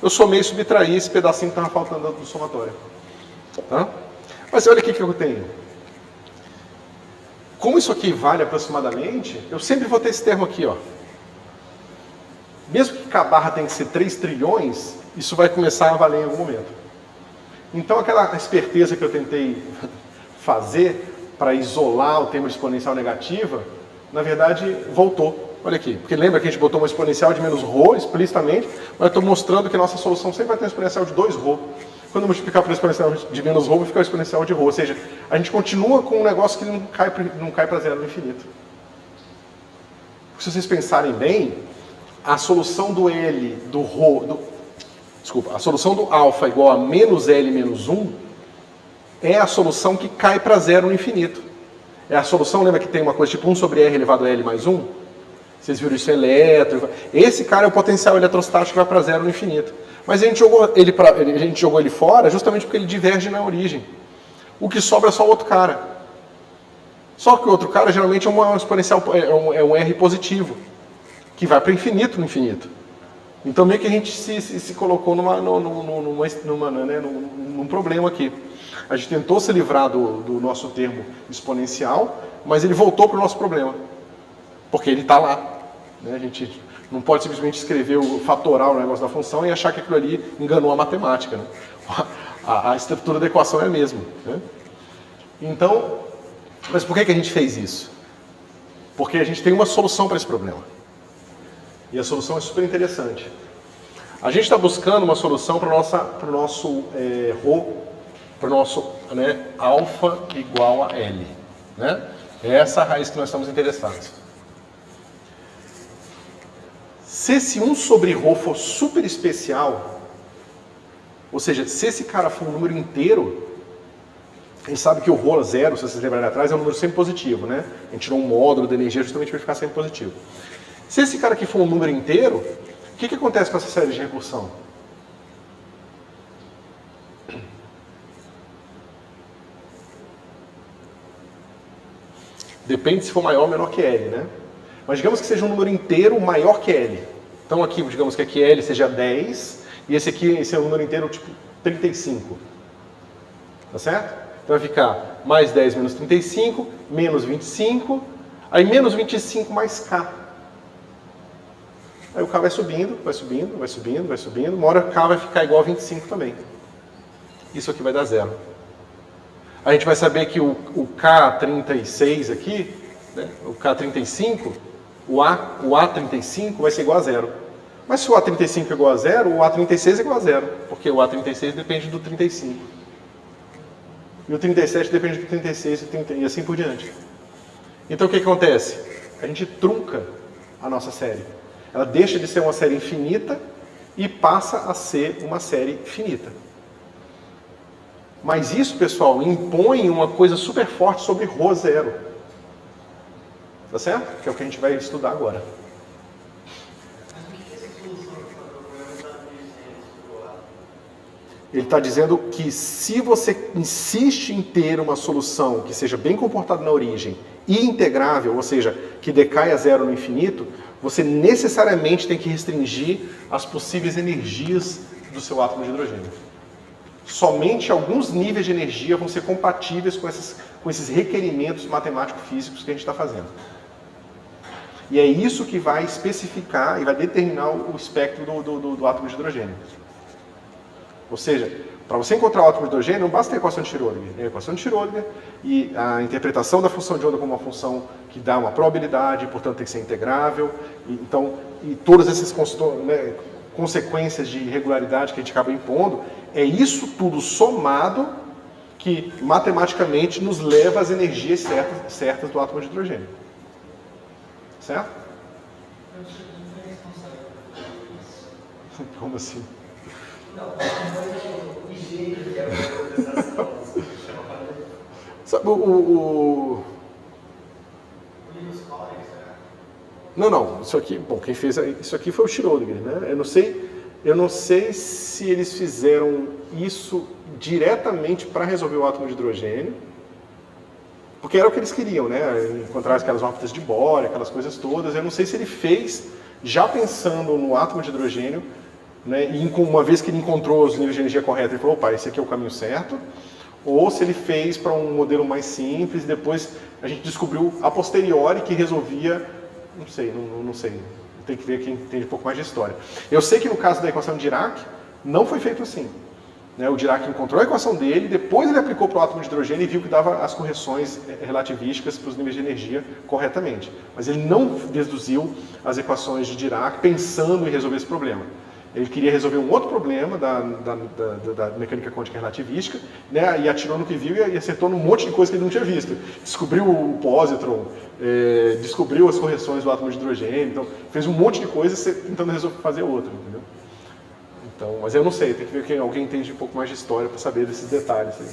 Eu somei e subtraí esse pedacinho que estava faltando do somatório. Tá? Mas olha o que eu tenho. Como isso aqui vale aproximadamente, eu sempre vou ter esse termo aqui, ó. Mesmo que K barra tenha que ser 3 trilhões, isso vai começar a valer em algum momento. Então aquela esperteza que eu tentei fazer para isolar o termo exponencial negativa, na verdade voltou. Olha aqui, porque lembra que a gente botou uma exponencial de menos ρ explicitamente, mas eu estou mostrando que a nossa solução sempre vai ter uma exponencial de 2ρ. Quando eu multiplicar por exponencial de menos ρ, vai ficar o exponencial de ρ. Ou seja, a gente continua com um negócio que não cai para zero no infinito. Se vocês pensarem bem, a solução do L, do ρ, a solução do alfa igual a menos L menos 1 é a solução que cai para zero no infinito. É a solução, lembra que tem uma coisa tipo 1 sobre R elevado a L mais 1? Vocês viram isso elétrico. Esse cara é o potencial eletrostático que vai para zero no infinito. Mas a gente jogou ele fora justamente porque ele diverge na origem. O que sobra é só o outro cara. Só que o outro cara geralmente é um exponencial, é um R positivo, que vai para o infinito no infinito. Então meio que a gente se colocou num problema aqui. A gente tentou se livrar do nosso termo exponencial, mas ele voltou para o nosso problema. Porque ele está lá. Né? A gente não pode simplesmente escrever o fatoral no negócio da função e achar que aquilo ali enganou a matemática. Né? A estrutura da equação é a mesma. Né? Então, mas por que a gente fez isso? Porque a gente tem uma solução para esse problema. E a solução é super interessante. A gente está buscando uma solução para o nosso ρ, para o nosso alfa igual a L. Né? É essa a raiz que nós estamos interessados. Se esse 1 sobre ρ for super especial, ou seja, se esse cara for um número inteiro, a gente sabe que o ρ zero, se vocês lembrarem atrás, é um número sempre positivo, né? A gente tirou um módulo de energia justamente para ficar sempre positivo. Se esse cara aqui for um número inteiro, o que acontece com essa série de recursão? Depende se for maior ou menor que L, né? Mas digamos que seja um número inteiro maior que L. Então aqui, digamos que aqui L seja 10, e esse é um número inteiro tipo 35. Tá certo? Então vai ficar mais 10 menos 35, menos 25, aí menos 25 mais K. Aí o K vai subindo, vai subindo, vai subindo, vai subindo, uma hora K vai ficar igual a 25 também. Isso aqui vai dar zero. A gente vai saber que o K36 aqui, né, o K35, o A35 vai ser igual a zero. Mas se o A35 é igual a zero, o A36 é igual a zero, porque o A36 depende do 35. E o 37 depende do 36 e assim por diante. Então o que acontece? A gente trunca a nossa série. Ela deixa de ser uma série infinita e passa a ser uma série finita. Mas isso, pessoal, impõe uma coisa super forte sobre ρ zero. Tá certo? Que é o que a gente vai estudar agora. Mas o que essa solução que está dizendo? Ele está dizendo que se você insiste em ter uma solução que seja bem comportada na origem e integrável, ou seja, que decai a zero no infinito, você necessariamente tem que restringir as possíveis energias do seu átomo de hidrogênio. Somente alguns níveis de energia vão ser compatíveis com esses requerimentos matemático-físicos que a gente está fazendo. E é isso que vai especificar e vai determinar o espectro do átomo de hidrogênio. Ou seja, para você encontrar o átomo de hidrogênio, não basta a equação de Schrödinger. É a equação de Schrödinger e a interpretação da função de onda como uma função que dá uma probabilidade, portanto tem que ser integrável. E todas essas consequências de irregularidade que a gente acaba impondo, é isso tudo somado que matematicamente nos leva às energias certas do átomo de hidrogênio. Certo? Como assim? Não, o jeito que é a conversação. Sabe o Linus Pauling, será? Não, isso aqui, bom, quem fez isso aqui foi o Schrödinger, né? Eu não sei se eles fizeram isso diretamente para resolver o átomo de hidrogênio, porque era o que eles queriam, né? Encontrar aquelas órbitas de Bohr, aquelas coisas todas. Eu não sei se ele fez já pensando no átomo de hidrogênio, né? E uma vez que ele encontrou os níveis de energia corretos, ele falou, opa, esse aqui é o caminho certo. Ou se ele fez para um modelo mais simples, depois a gente descobriu a posteriori que resolvia, não sei. Tem que ver quem entende um pouco mais de história. Eu sei que no caso da equação de Dirac, não foi feito assim. O Dirac encontrou a equação dele, depois ele aplicou para o átomo de hidrogênio e viu que dava as correções relativísticas para os níveis de energia corretamente. Mas ele não deduziu as equações de Dirac pensando em resolver esse problema. Ele queria resolver um outro problema da mecânica quântica relativística, né, e atirou no que viu e acertou num monte de coisa que ele não tinha visto. Descobriu o positron, descobriu as correções do átomo de hidrogênio, então fez um monte de coisas tentando fazer outro, entendeu? Então, mas eu não sei, tem que ver que alguém entende um pouco mais de história para saber desses detalhes aí.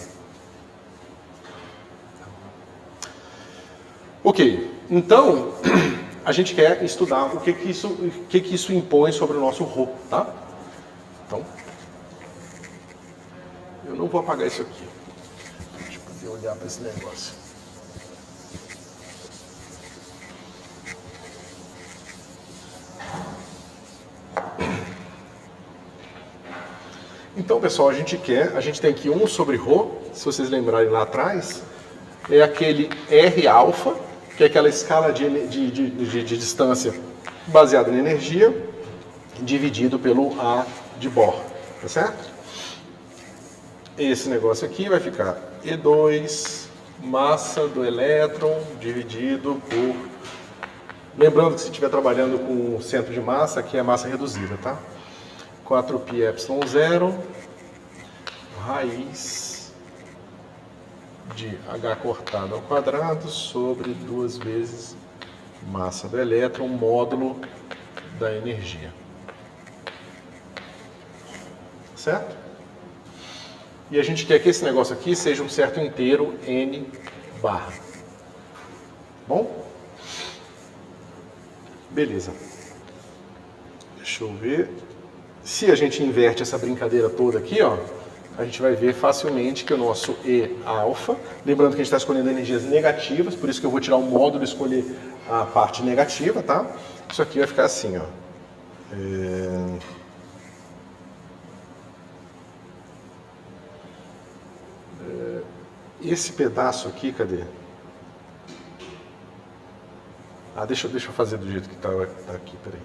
Ok, então a gente quer estudar o que isso impõe sobre o nosso ρ, tá? Então, eu não vou apagar isso aqui. Deixa eu poder olhar para esse negócio. Então, pessoal, a gente tem aqui 1 sobre ρ, se vocês lembrarem lá atrás, é aquele R alfa, que é aquela escala de distância baseada em energia, dividido pelo A de Bohr, tá certo? Esse negócio aqui vai ficar E2, massa do elétron, dividido por... Lembrando que se estiver trabalhando com o centro de massa, aqui é massa reduzida, tá? 4πε0, raiz de H cortado ao quadrado sobre 2 vezes massa do elétron, módulo da energia. Certo? E a gente quer que esse negócio aqui seja um certo inteiro n barra. Bom? Beleza. Deixa eu ver. Se a gente inverte essa brincadeira toda aqui, ó, a gente vai ver facilmente que o nosso E alfa, lembrando que a gente está escolhendo energias negativas, por isso que eu vou tirar o módulo e escolher a parte negativa, tá? Isso aqui vai ficar assim, ó. Esse pedaço aqui, cadê? Ah, deixa eu fazer do jeito que tá aqui, peraí.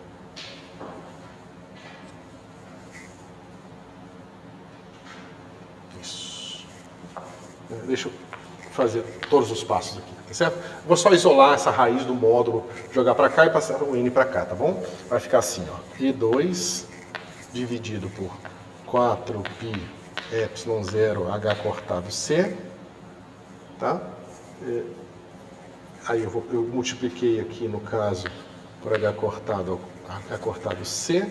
Isso. Deixa eu fazer todos os passos aqui, tá certo? Vou só isolar essa raiz do módulo, jogar para cá e passar o N para cá, tá bom? Vai ficar assim, ó. E2 dividido por 4πε0 H cortado C, tá? Aí eu multipliquei aqui no caso por H cortado C,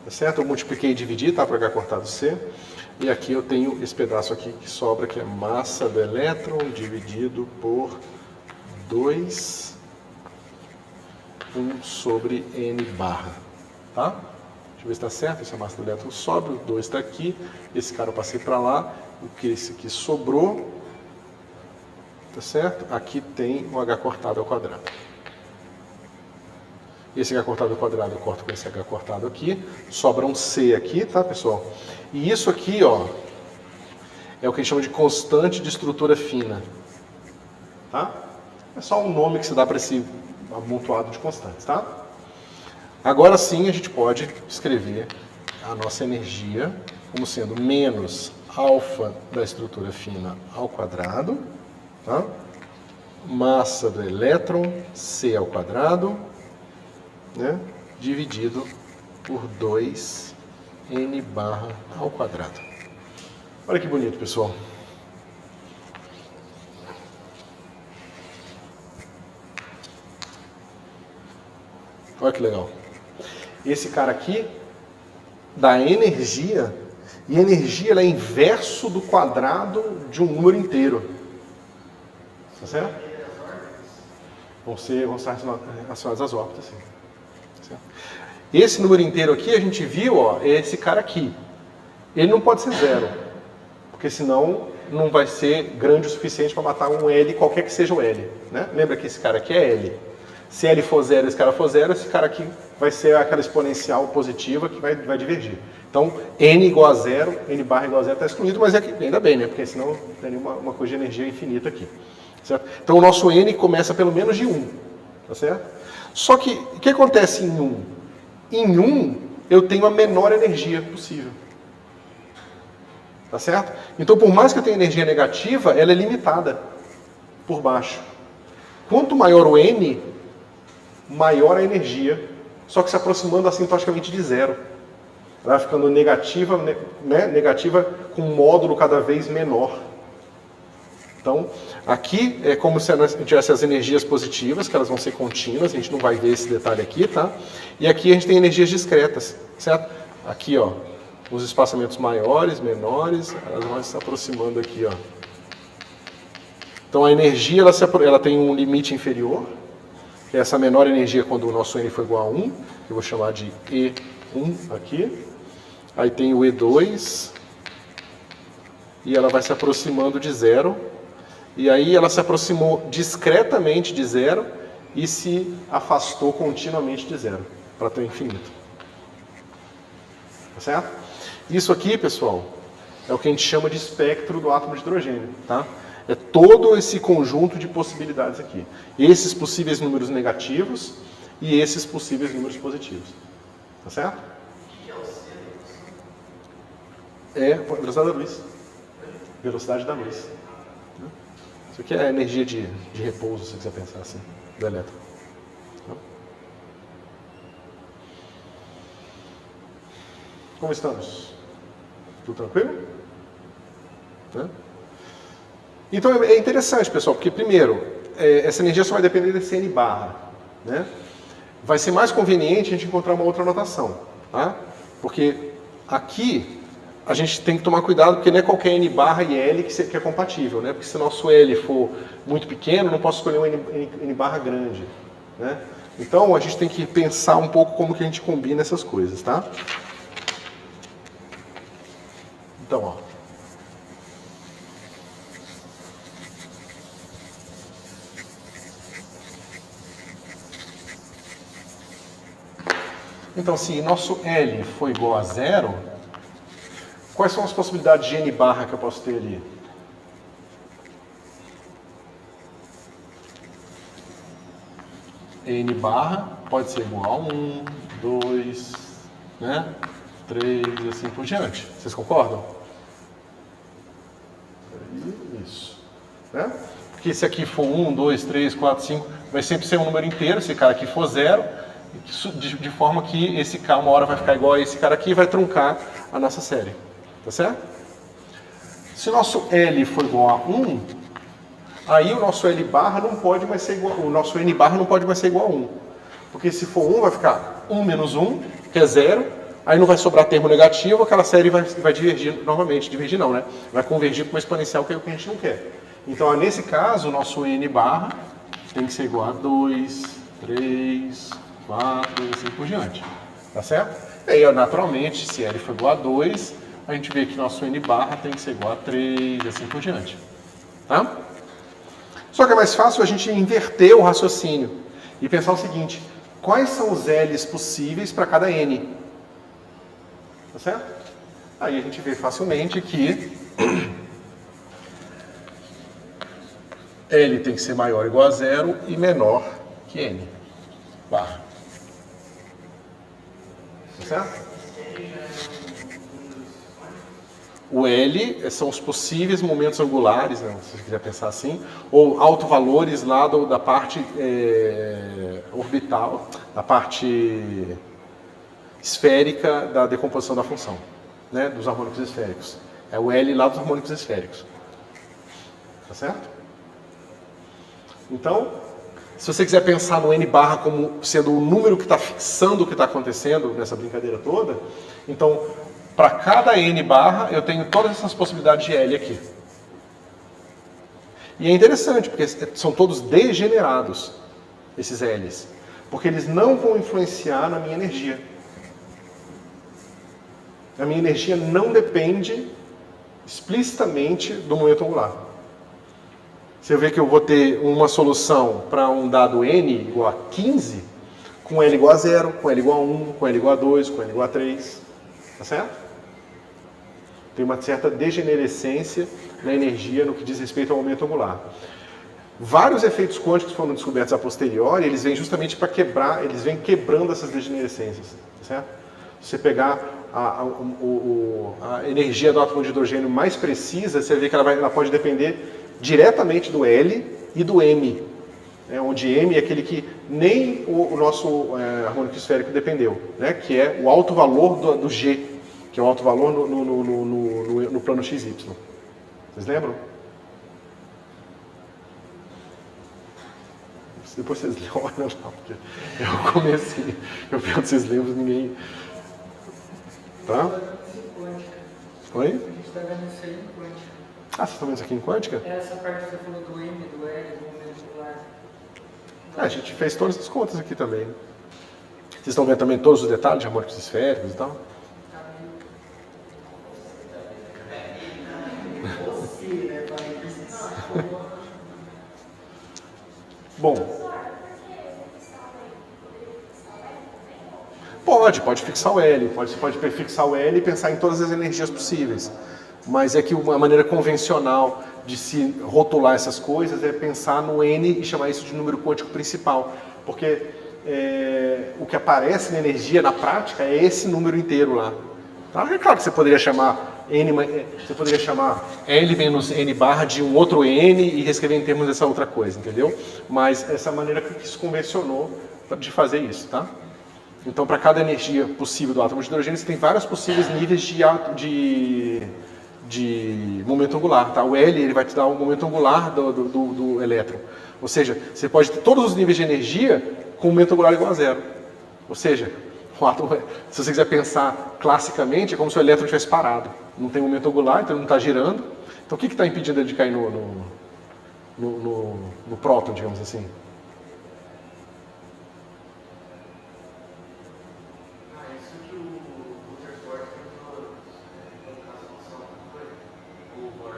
tá certo? Eu multipliquei e dividi, tá? Por H cortado C. E aqui eu tenho esse pedaço aqui que sobra, que é massa do elétron dividido por 2, 1 sobre N barra, tá? Deixa eu ver se está certo, essa massa do elétron sobe, o 2 está aqui, esse cara eu passei para lá, o que esse aqui sobrou, tá certo? Aqui tem o H cortado ao quadrado. Esse H cortado ao quadrado eu corto com esse H cortado aqui, sobra um C aqui, tá, pessoal? E isso aqui, ó, é o que a gente chama de constante de estrutura fina, tá? É só um nome que se dá para esse amontoado de constantes, tá? Agora sim a gente pode escrever a nossa energia como sendo menos alfa da estrutura fina ao quadrado, tá? Massa do elétron, C ao quadrado, né? Dividido por 2 N barra ao quadrado. Olha que bonito, pessoal. Olha que legal. Esse cara aqui dá energia, e a energia ela é inverso do quadrado de um número inteiro. Tá certo? Vão estar relacionadas às órbitas, sim. Certo? Esse número inteiro aqui, a gente viu, ó, é esse cara aqui. Ele não pode ser 0, porque senão não vai ser grande o suficiente para matar um L, qualquer que seja o L. Né? Lembra que esse cara aqui é L. Se L for 0 e esse cara for 0, esse cara aqui vai ser aquela exponencial positiva que vai divergir. Então, N igual a 0, N barra igual a 0 está excluído, mas ainda bem, né? Porque senão teria uma coisa de energia infinita aqui. Certo? Então, o nosso N começa pelo menos de 1. Tá certo? Só que, o que acontece em 1? Em 1, eu tenho a menor energia possível. Tá certo? Então, por mais que eu tenha energia negativa, ela é limitada por baixo. Quanto maior o N, maior a energia, só que se aproximando asintoticamente de 0. Ela vai ficando negativa, né? Negativa com um módulo cada vez menor. Então, aqui é como se a gente tivesse as energias positivas, que elas vão ser contínuas, a gente não vai ver esse detalhe aqui, tá? E aqui a gente tem energias discretas, certo? Aqui, ó, os espaçamentos maiores, menores, elas vão se aproximando aqui, ó. Então a energia, ela tem um limite inferior, que é essa menor energia quando o nosso N for igual a 1, que eu vou chamar de E1 aqui. Aí tem o E2, e ela vai se aproximando de 0. E aí ela se aproximou discretamente de 0 e se afastou continuamente de 0, para ter o infinito. Tá certo? Isso aqui, pessoal, é o que a gente chama de espectro do átomo de hidrogênio, tá? É todo esse conjunto de possibilidades aqui. Esses possíveis números negativos e esses possíveis números positivos. Tá certo? É a velocidade da luz. Velocidade da luz. Isso aqui é a energia de repouso, se você quiser pensar assim, do elétron. Como estamos? Tudo tranquilo? Então é interessante, pessoal, porque primeiro, essa energia só vai depender desse N barra, né? Vai ser mais conveniente a gente encontrar uma outra notação, tá? Porque aqui a gente tem que tomar cuidado, porque não é qualquer N barra e L que é compatível, né? Porque se o nosso L for muito pequeno, eu não posso escolher um N barra grande, né? Então a gente tem que pensar um pouco como que a gente combina essas coisas, tá? Então, ó. Então, se nosso L for igual a zero, quais são as possibilidades de N barra que eu posso ter ali? N barra pode ser igual a 1, 2, né? 3 e assim por diante. Vocês concordam? Isso. Né? Porque se aqui for 1, 2, 3, 4, 5, vai sempre ser um número inteiro. Se cara aqui for 0, de forma que esse K uma hora vai ficar igual a esse cara aqui e vai truncar a nossa série. Tá certo? Se o nosso L for igual a 1, aí o nosso L barra não pode mais ser igual, o nosso N barra não pode mais ser igual a 1. Porque se for 1, vai ficar 1 menos 1, que é 0. Aí não vai sobrar termo negativo, aquela série vai divergir novamente. Divergir não, né? Vai convergir para uma exponencial, que é o que a gente não quer. Então, nesse caso, o nosso N barra tem que ser igual a 2, 3, 4 e assim por diante. Tá certo? E aí, naturalmente, se L for igual a 2, a gente vê que nosso N barra tem que ser igual a 3 e assim por diante. Tá? Só que é mais fácil a gente inverter o raciocínio e pensar o seguinte: quais são os L's possíveis para cada N? Tá certo? Aí a gente vê facilmente que L tem que ser maior ou igual a 0 e menor que N barra. Tá certo? O L são os possíveis momentos angulares, né, se você quiser pensar assim, ou autovalores lá da parte orbital, da parte esférica da decomposição da função, né, dos harmônicos esféricos. É o L lá dos harmônicos esféricos. Tá certo? Então, se você quiser pensar no N barra como sendo o número que está fixando o que está acontecendo nessa brincadeira toda, então, para cada N barra, eu tenho todas essas possibilidades de L aqui. E é interessante, porque são todos degenerados, esses L's, porque eles não vão influenciar na minha energia. A minha energia não depende explicitamente do momento angular. Você vê que eu vou ter uma solução para um dado n igual a 15, com L igual a 0, com L igual a 1, com L igual a 2, com L igual a 3. Tá certo? Tem uma certa degenerescência na energia no que diz respeito ao momento angular. Vários efeitos quânticos foram descobertos a posteriori, eles vêm justamente para quebrar, eles vêm quebrando essas degenerescências. Tá certo? Se você pegar a energia do átomo de hidrogênio mais precisa, você vê que ela pode depender diretamente do L e do M, onde M é aquele que nem o nosso harmônico esférico dependeu, né, que é o alto valor do G, que é o alto valor no plano XY. Vocês lembram? Depois vocês olham lá, porque eu comecei, eu pergunto se vocês lembram, ninguém... Tá? Oi? A gente está vendo isso aí em quântica. Ah, vocês estão vendo isso aqui em quântica? Essa parte que você falou do M, do L, do momento angular. A gente fez todas as contas aqui também. Vocês estão vendo também todos os detalhes de harmônicos esféricos e tal? Bom. Pode fixar o L, pode fixar o L e pensar em todas as energias possíveis. Mas é que uma maneira convencional de se rotular essas coisas é pensar no N e chamar isso de número quântico principal. Porque o que aparece na energia, na prática, é esse número inteiro lá. Tá? É claro que você poderia chamar L menos N barra de um outro N e reescrever em termos dessa outra coisa, entendeu? Mas essa maneira que se convencionou de fazer isso, tá? Então, para cada energia possível do átomo de hidrogênio, você tem vários possíveis níveis de momento angular, tá? O L ele vai te dar o momento angular do elétron. Ou seja, você pode ter todos os níveis de energia com momento angular igual a zero. Ou seja, o átomo, se você quiser pensar classicamente, é como se o elétron estivesse parado. Não tem momento angular, então ele não está girando. Então o que está impedindo ele de cair no próton, digamos assim? Isso que o Rutherford tentou colocar a solução, não foi?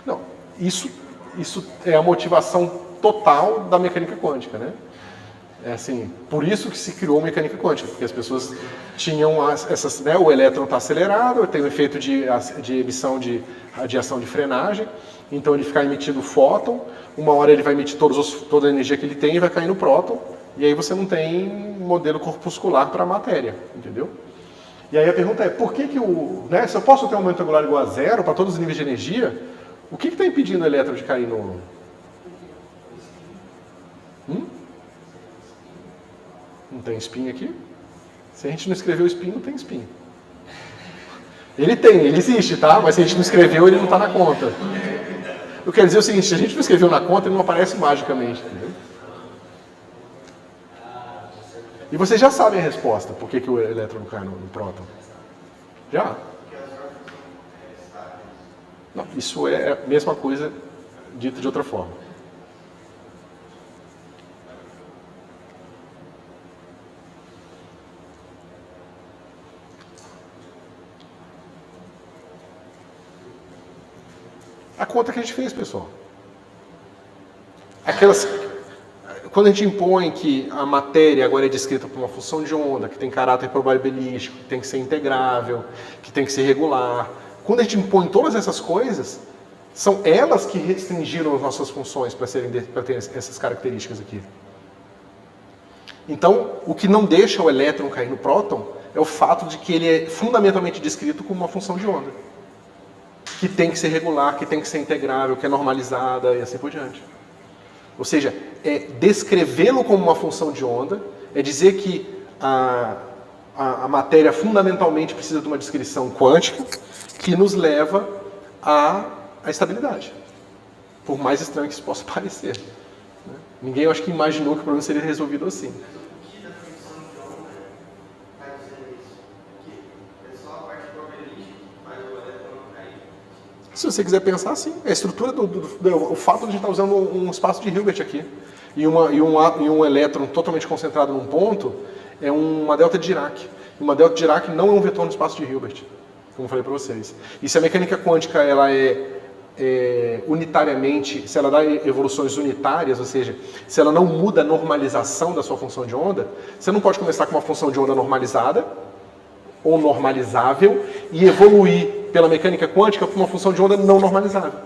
Não, isso é a motivação total da mecânica quântica, né? É assim, por isso que se criou a mecânica quântica, porque as pessoas tinham né, o elétron está acelerado, tem um efeito de emissão de radiação de frenagem, então ele fica emitindo fóton, uma hora ele vai emitir toda a energia que ele tem e vai cair no próton, e aí você não tem modelo corpuscular para a matéria, entendeu? E aí a pergunta é, por que né, se eu posso ter um momento angular igual a zero para todos os níveis de energia, o que está impedindo o elétron de cair no... Não tem spin aqui? Se a gente não escreveu spin, não tem spin. Ele existe, tá? Mas se a gente não escreveu, ele não está na conta. Eu quero dizer o seguinte, se a gente não escreveu na conta, ele não aparece magicamente, entendeu? E vocês já sabem a resposta, por que o elétron não cai no próton? Já? Não, isso é a mesma coisa, dito de outra forma. A conta que a gente fez, pessoal. Quando a gente impõe que a matéria agora é descrita por uma função de onda, que tem caráter probabilístico, que tem que ser integrável, que tem que ser regular. Quando a gente impõe todas essas coisas, são elas que restringiram as nossas funções para ter essas características aqui. Então, o que não deixa o elétron cair no próton é o fato de que ele é fundamentalmente descrito como uma função de onda. Que tem que ser regular, que tem que ser integrável, que é normalizada e assim por diante. Ou seja, descrevê-lo como uma função de onda, é dizer que a matéria fundamentalmente precisa de uma descrição quântica que nos leva à estabilidade. Por mais estranho que isso possa parecer. Né? Ninguém, eu acho que imaginou que o problema seria resolvido assim. O que da função de onda vai dizer isso? Porque é só a parte probabilística que faz o elétron não cair. Se você quiser pensar assim, a estrutura o fato de a gente estar usando um espaço de Hilbert aqui e um elétron totalmente concentrado num ponto é uma delta de Dirac. Uma delta de Dirac não é um vetor no espaço de Hilbert, como eu falei para vocês. E se a mecânica quântica ela unitariamente, se ela dá evoluções unitárias, ou seja, se ela não muda a normalização da sua função de onda, você não pode começar com uma função de onda normalizada ou normalizável e evoluir pela mecânica quântica para uma função de onda não normalizável,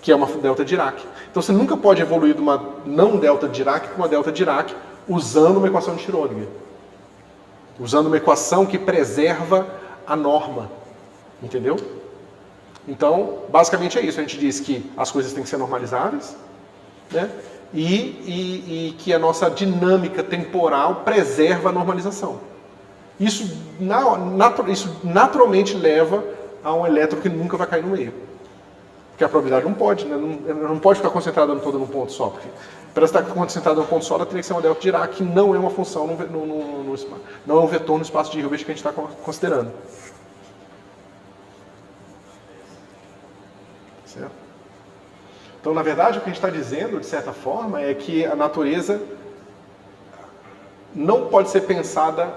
que é uma delta Dirac. Então você nunca pode evoluir de uma não delta Dirac para uma delta Dirac usando uma equação de Schrödinger. Usando uma equação que preserva a norma. Entendeu? Então, basicamente é isso. A gente diz que as coisas têm que ser normalizáveis, né? E que a nossa dinâmica temporal preserva a normalização. Isso naturalmente leva a um elétron que nunca vai cair no meio. Porque a probabilidade não pode, né? Não pode ficar concentrada toda num ponto só. Porque para estar concentrada num ponto só, ela teria que ser uma delta Dirac, que não é uma função, não é um vetor no espaço de Hilbert que a gente está considerando. Certo? Então, na verdade, o que a gente está dizendo, de certa forma, é que a natureza não pode ser pensada,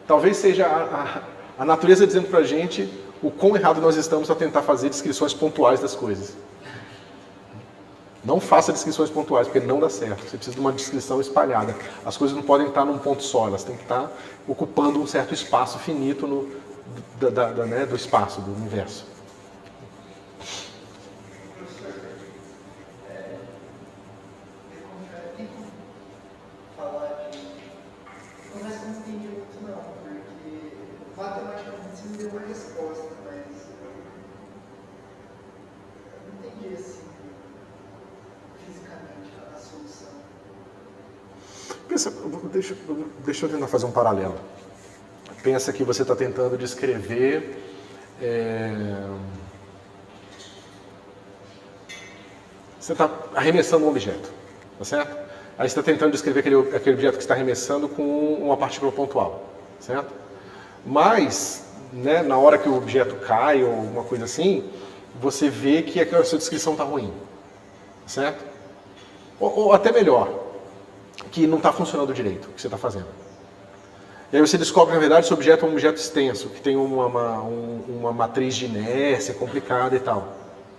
talvez seja a natureza dizendo para a gente o quão errado nós estamos a tentar fazer descrições pontuais das coisas. Não faça descrições pontuais, porque não dá certo. Você precisa de uma descrição espalhada. As coisas não podem estar num ponto só, elas têm que estar ocupando um certo espaço finito né, do espaço, do universo. Falar de. Mas não entendi muito não, porque matematicamente você me deu uma resposta, mas eu não entendi assim fisicamente a solução. Pensa, deixa eu tentar fazer um paralelo. Pensa que você está tentando descrever você está arremessando um objeto, tá certo? Aí você está tentando descrever aquele objeto que você está arremessando com uma partícula pontual, certo? Mas, né, na hora que o objeto cai ou alguma coisa assim, você vê que a sua descrição está ruim, certo? Ou até melhor, que não está funcionando direito o que você está fazendo. E aí você descobre que, na verdade, esse objeto é um objeto extenso, que tem uma matriz de inércia complicada e tal,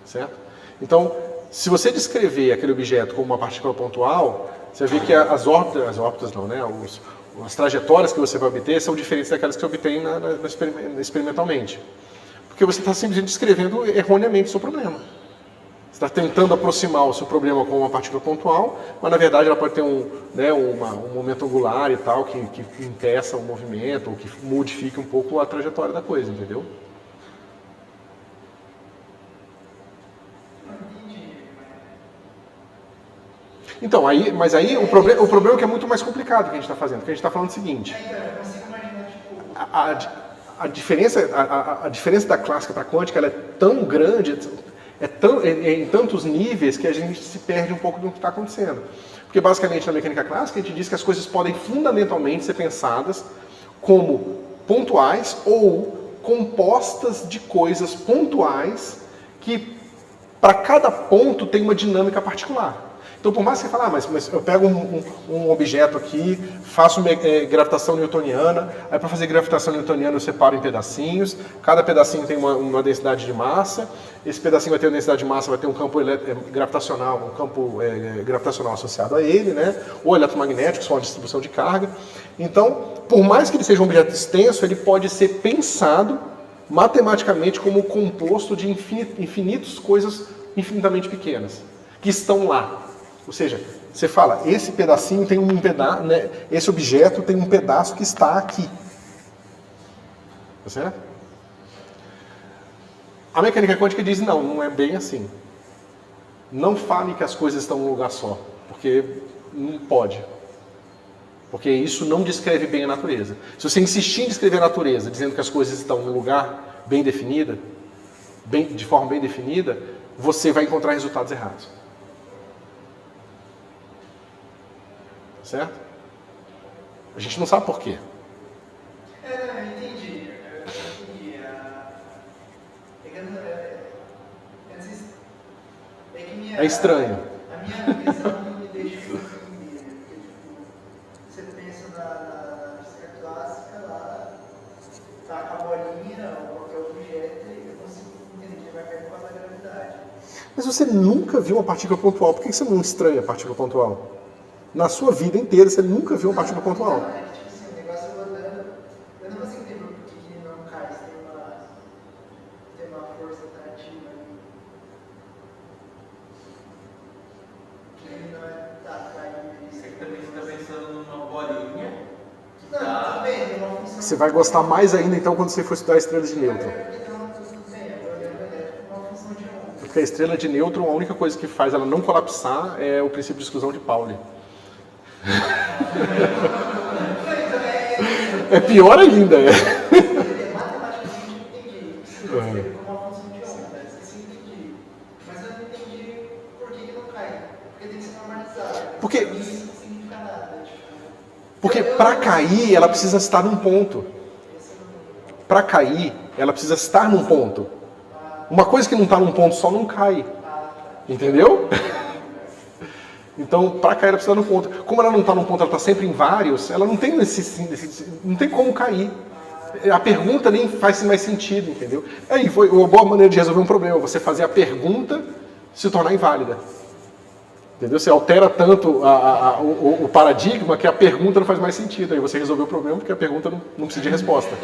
certo? Então, se você descrever aquele objeto como uma partícula pontual, você vê que as órbitas não, né? As trajetórias que você vai obter são diferentes daquelas que você obtém experimentalmente. Porque você está simplesmente descrevendo erroneamente o seu problema. Você está tentando aproximar o seu problema com uma partícula pontual, mas na verdade ela pode ter um momento angular e tal, que impeça o movimento, ou que modifique um pouco a trajetória da coisa, entendeu? Então, mas aí o problema é que é muito mais complicado que a gente está fazendo, porque a gente está falando o seguinte. Eu consigo imaginar, tipo. A diferença da clássica para a quântica ela é tão grande, em tantos níveis, que a gente se perde um pouco do que está acontecendo. Porque basicamente na mecânica clássica a gente diz que as coisas podem fundamentalmente ser pensadas como pontuais ou compostas de coisas pontuais que para cada ponto tem uma dinâmica particular. Então, por mais que você fale, mas eu pego um objeto aqui, faço gravitação newtoniana, aí para fazer gravitação newtoniana eu separo em pedacinhos, cada pedacinho tem uma densidade de massa, esse pedacinho vai ter uma densidade de massa, vai ter um campo gravitacional, gravitacional associado a ele, né? Ou eletromagnético, só uma distribuição de carga. Então, por mais que ele seja um objeto extenso, ele pode ser pensado matematicamente como composto de infinitas coisas infinitamente pequenas, que estão lá. Ou seja, você fala, esse pedacinho tem um pedaço, né, esse objeto tem um pedaço que está aqui. Tá certo? A mecânica quântica diz, não é bem assim. Não fale que as coisas estão em um lugar só, porque não pode. Porque isso não descreve bem a natureza. Se você insistir em descrever a natureza, dizendo que as coisas estão em um lugar bem definido, de forma bem definida, você vai encontrar resultados errados. Certo? A gente não sabe por quê. Eu entendi. É estranho. A minha visão me deixa confundido. Você pensa na física clássica, lá tá a bolinha ou qualquer objeto e eu consigo entender que vai cair por causa da gravidade. Mas você nunca viu uma partícula pontual. Por que você não estranha a partícula pontual? Na sua vida inteira, você nunca viu uma partícula pontual. Não, tipo assim, o negócio rodando, eu não consigo entender por que ele não cai, se tem uma força atrativa ali. Que ele não tá caindo. Você também está pensando numa bolinha. Não, tudo bem, tem uma função. Você vai gostar mais ainda, então, quando você for estudar estrelas de nêutron. Tudo bem, é uma função de onda. Porque a estrela de nêutron, a única coisa que faz ela não colapsar é o princípio de exclusão de Pauli. É pior ainda. Matematicamente eu entendi. Você descreve como uma função de onda. Isso eu entendi. Mas eu não entendi por que não cai. Porque tem que ser normalizado. Porque Isso não significa nada. Porque para cair, ela precisa estar num ponto. Para cair, ela precisa estar num ponto. Uma coisa que não está num ponto só não cai. Entendeu? Então, para cair, ela precisa estar num ponto. Como ela não está num ponto, ela está sempre em vários, ela não tem não tem como cair. A pergunta nem faz mais sentido, entendeu? Aí foi uma boa maneira de resolver um problema, você fazer a pergunta se tornar inválida. Entendeu? Você altera tanto o paradigma que a pergunta não faz mais sentido. Aí você resolveu o problema porque a pergunta não precisa de resposta.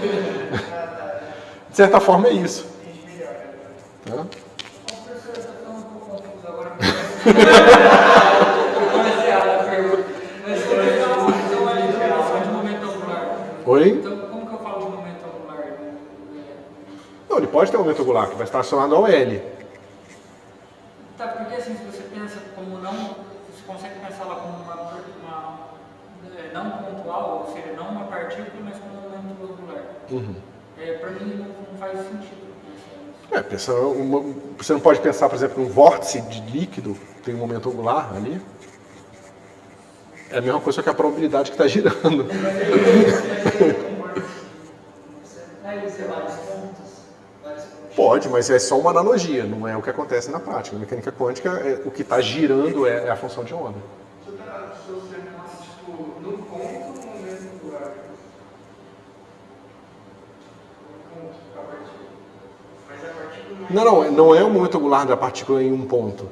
De certa forma é isso. Tá? Professor, eu estou ficando um pouco confuso agora. Eu comecei a pergunta. Mas você vai fazer uma liberação de momento angular. Oi? Então, como que eu falo de momento angular? Não, ele pode ter um momento angular, que vai estar relacionado ao L. Tá, porque assim, se você pensa como não, você consegue pensar lá como uma não pontual, ou seja, não uma partícula, mas como um momento angular. Uhum. Para mim não faz sentido. Você não pode pensar, por exemplo, num vórtice de líquido, tem um momento angular ali. É a mesma coisa, só que a probabilidade que está girando. Pode, mas é só uma analogia, não é o que acontece na prática. Na mecânica quântica, o que está girando é a função de onda. No ponto, no momento angular. Mas a partícula Não é o momento angular da partícula em um ponto.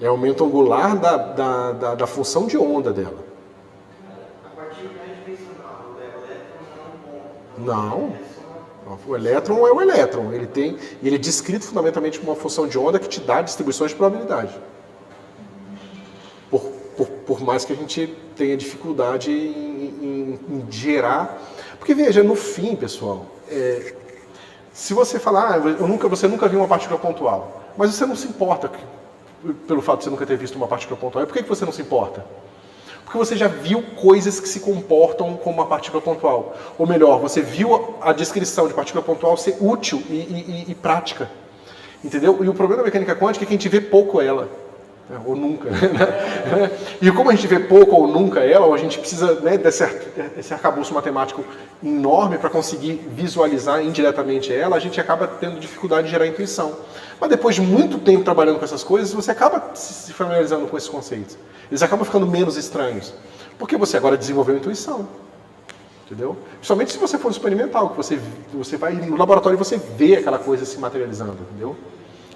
É o momento angular da função de onda dela. A partícula é dimensional, o elétron não é um ponto. Não. O elétron é o elétron. Ele é descrito fundamentalmente como uma função de onda que te dá distribuições de probabilidade. Por mais que a gente tenha dificuldade em gerar. Porque veja, no fim, pessoal, se você falar, você nunca viu uma partícula pontual, mas você não se importa pelo fato de você nunca ter visto uma partícula pontual. E por que você não se importa? Porque você já viu coisas que se comportam como uma partícula pontual. Ou melhor, você viu a descrição de partícula pontual ser útil e prática. Entendeu? E o problema da mecânica quântica é que a gente vê pouco ela. Ou nunca. E como a gente vê pouco ou nunca ela, ou a gente precisa desse arcabouço matemático enorme para conseguir visualizar indiretamente ela, a gente acaba tendo dificuldade de gerar intuição. Mas depois de muito tempo trabalhando com essas coisas, você acaba se familiarizando com esses conceitos. Eles acabam ficando menos estranhos. Porque você agora desenvolveu intuição. Entendeu? Principalmente se você for experimental, que você vai no laboratório e você vê aquela coisa se materializando. Entendeu?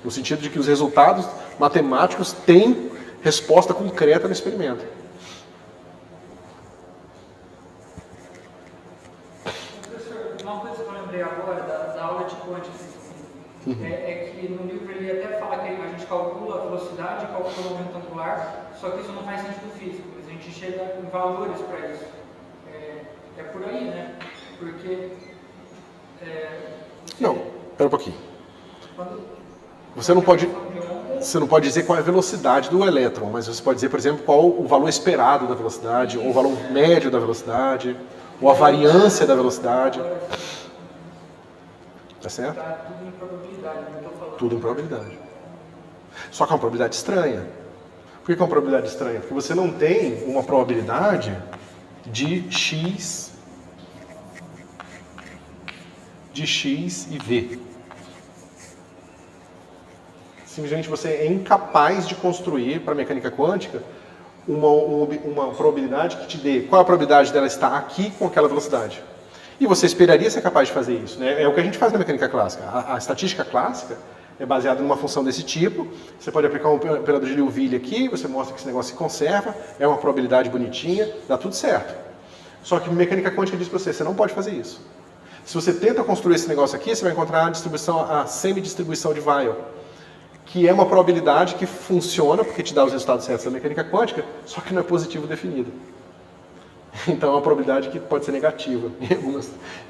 No sentido de que os resultados matemáticos têm resposta concreta no experimento. Professor, uma coisa que eu lembrei agora da aula de quântica, é que no livro ele até fala que a gente calcula a velocidade, calcula o momento angular, só que isso não faz sentido físico, mas a gente chega em valores para isso. É por aí, né? Porque... Não, espera um pouquinho. Você não pode dizer qual é a velocidade do elétron, mas você pode dizer, por exemplo, qual o valor esperado da velocidade, ou o valor médio da velocidade, ou a variância da velocidade. Tá certo? Tá tudo em probabilidade, não estou falando. Tudo em probabilidade. Só que é uma probabilidade estranha. Por que é uma probabilidade estranha? Porque você não tem uma probabilidade de x e v. Simplesmente você é incapaz de construir para a mecânica quântica uma probabilidade que te dê qual a probabilidade dela estar aqui com aquela velocidade. E você esperaria ser capaz de fazer isso, né? É o que a gente faz na mecânica clássica. A estatística clássica é baseada numa função desse tipo. Você pode aplicar um operador de Liouville aqui, você mostra que esse negócio se conserva, é uma probabilidade bonitinha, dá tudo certo. Só que mecânica quântica diz para você não pode fazer isso. Se você tenta construir esse negócio aqui, você vai encontrar a semidistribuição de Weyl, que é uma probabilidade que funciona, porque te dá os resultados certos da mecânica quântica, só que não é positivo definido. Então é uma probabilidade que pode ser negativa em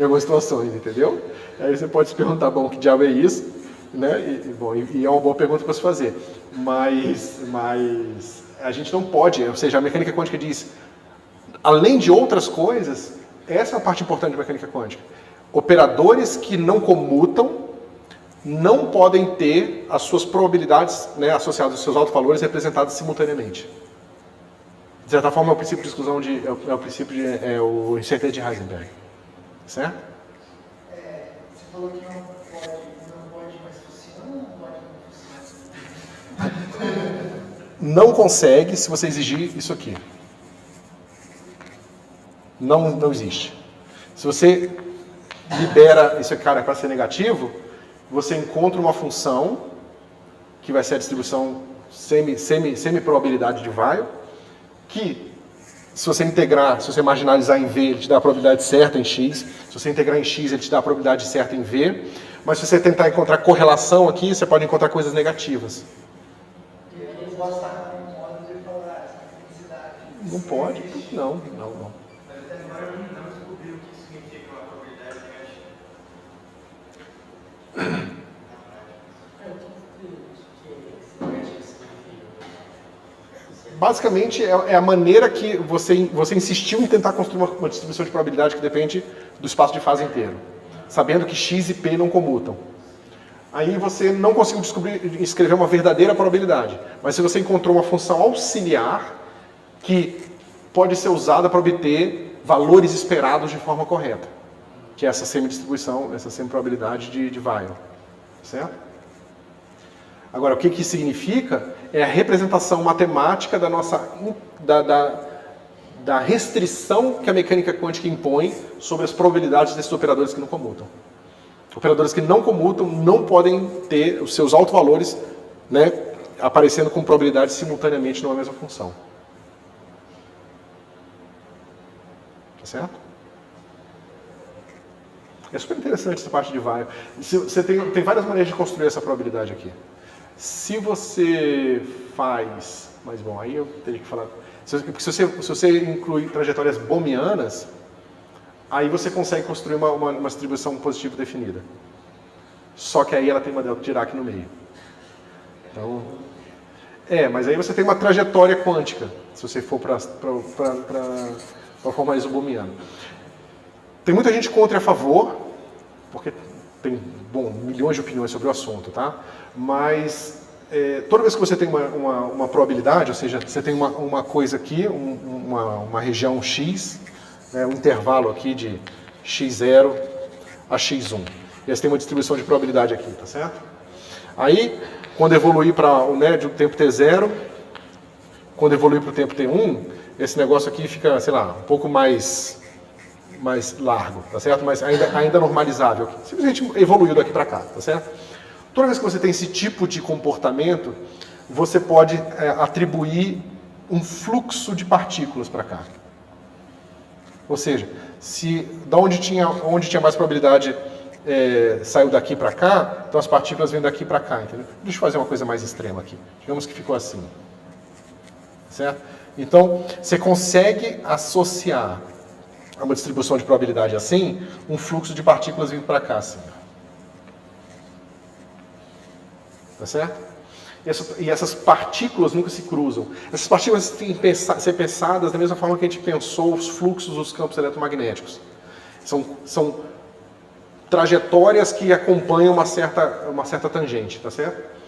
algumas situações, entendeu? Aí você pode se perguntar, bom, que diabo é isso? Né? E é uma boa pergunta para se fazer. Mas a gente não pode, ou seja, a mecânica quântica diz, além de outras coisas, essa é a parte importante da mecânica quântica. Operadores que não comutam não podem ter as suas probabilidades, né, associadas aos seus autovalores representadas simultaneamente. De certa forma, é o princípio de exclusão o incerteza de Heisenberg. Certo? Você falou que não pode, mas funciona ou não pode, não funciona? Não consegue se você exigir isso aqui. Não existe. Se você libera isso aqui, cara, para ser negativo, você encontra uma função que vai ser a distribuição semi-probabilidade de Weyl, que se você integrar, se você marginalizar em V, ele te dá a probabilidade certa em X, se você integrar em X, ele te dá a probabilidade certa em V, mas se você tentar encontrar correlação aqui, você pode encontrar coisas negativas. Eu não posso estar com modo de falar simplicidade. Não pode? Não. Mas até agora não descobriu o que significa uma probabilidade negativa. Basicamente, é a maneira que você insistiu em tentar construir uma distribuição de probabilidade que depende do espaço de fase inteiro, sabendo que X e P não comutam. Aí você não conseguiu escrever uma verdadeira probabilidade, mas se você encontrou uma função auxiliar que pode ser usada para obter valores esperados de forma correta, que é essa semidistribuição, essa semiprobabilidade de Weyl, certo? Agora, o que isso significa é a representação matemática da restrição que a mecânica quântica impõe sobre as probabilidades desses operadores que não comutam. Operadores que não comutam não podem ter os seus autovalores, né, aparecendo com probabilidade simultaneamente numa mesma função. Tá certo? É super interessante essa parte de Weyl. Você tem várias maneiras de construir essa probabilidade aqui. Se você faz... Mas bom, aí eu teria que falar... Porque se você inclui trajetórias bohmianas, aí você consegue construir uma distribuição positiva definida. Só que aí ela tem uma delta Dirac no meio. Então... mas aí você tem uma trajetória quântica, se você for para o formalismo bohmiano. Tem muita gente contra e a favor, porque tem, milhões de opiniões sobre o assunto, tá? Mas toda vez que você tem uma probabilidade, ou seja, você tem uma coisa aqui, uma região X, né, um intervalo aqui de X0 a X1. E aí você tem uma distribuição de probabilidade aqui, tá certo? Aí, quando evoluir para o médio tempo T0, quando evoluir para o tempo T1, esse negócio aqui fica, sei lá, um pouco mais largo, tá certo? Mas ainda normalizável. Simplesmente evoluiu daqui para cá, tá certo? Toda vez que você tem esse tipo de comportamento, você pode atribuir um fluxo de partículas para cá. Ou seja, se onde tinha mais probabilidade saiu daqui para cá, então as partículas vêm daqui para cá, entendeu? Deixa eu fazer uma coisa mais extrema aqui. Digamos que ficou assim. Certo? Então, você consegue associar a uma distribuição de probabilidade assim, um fluxo de partículas vindo para cá, assim. Tá certo? E essas partículas nunca se cruzam. Essas partículas têm que ser pensadas da mesma forma que a gente pensou os fluxos dos campos eletromagnéticos. São trajetórias que acompanham uma certa tangente, tá certo?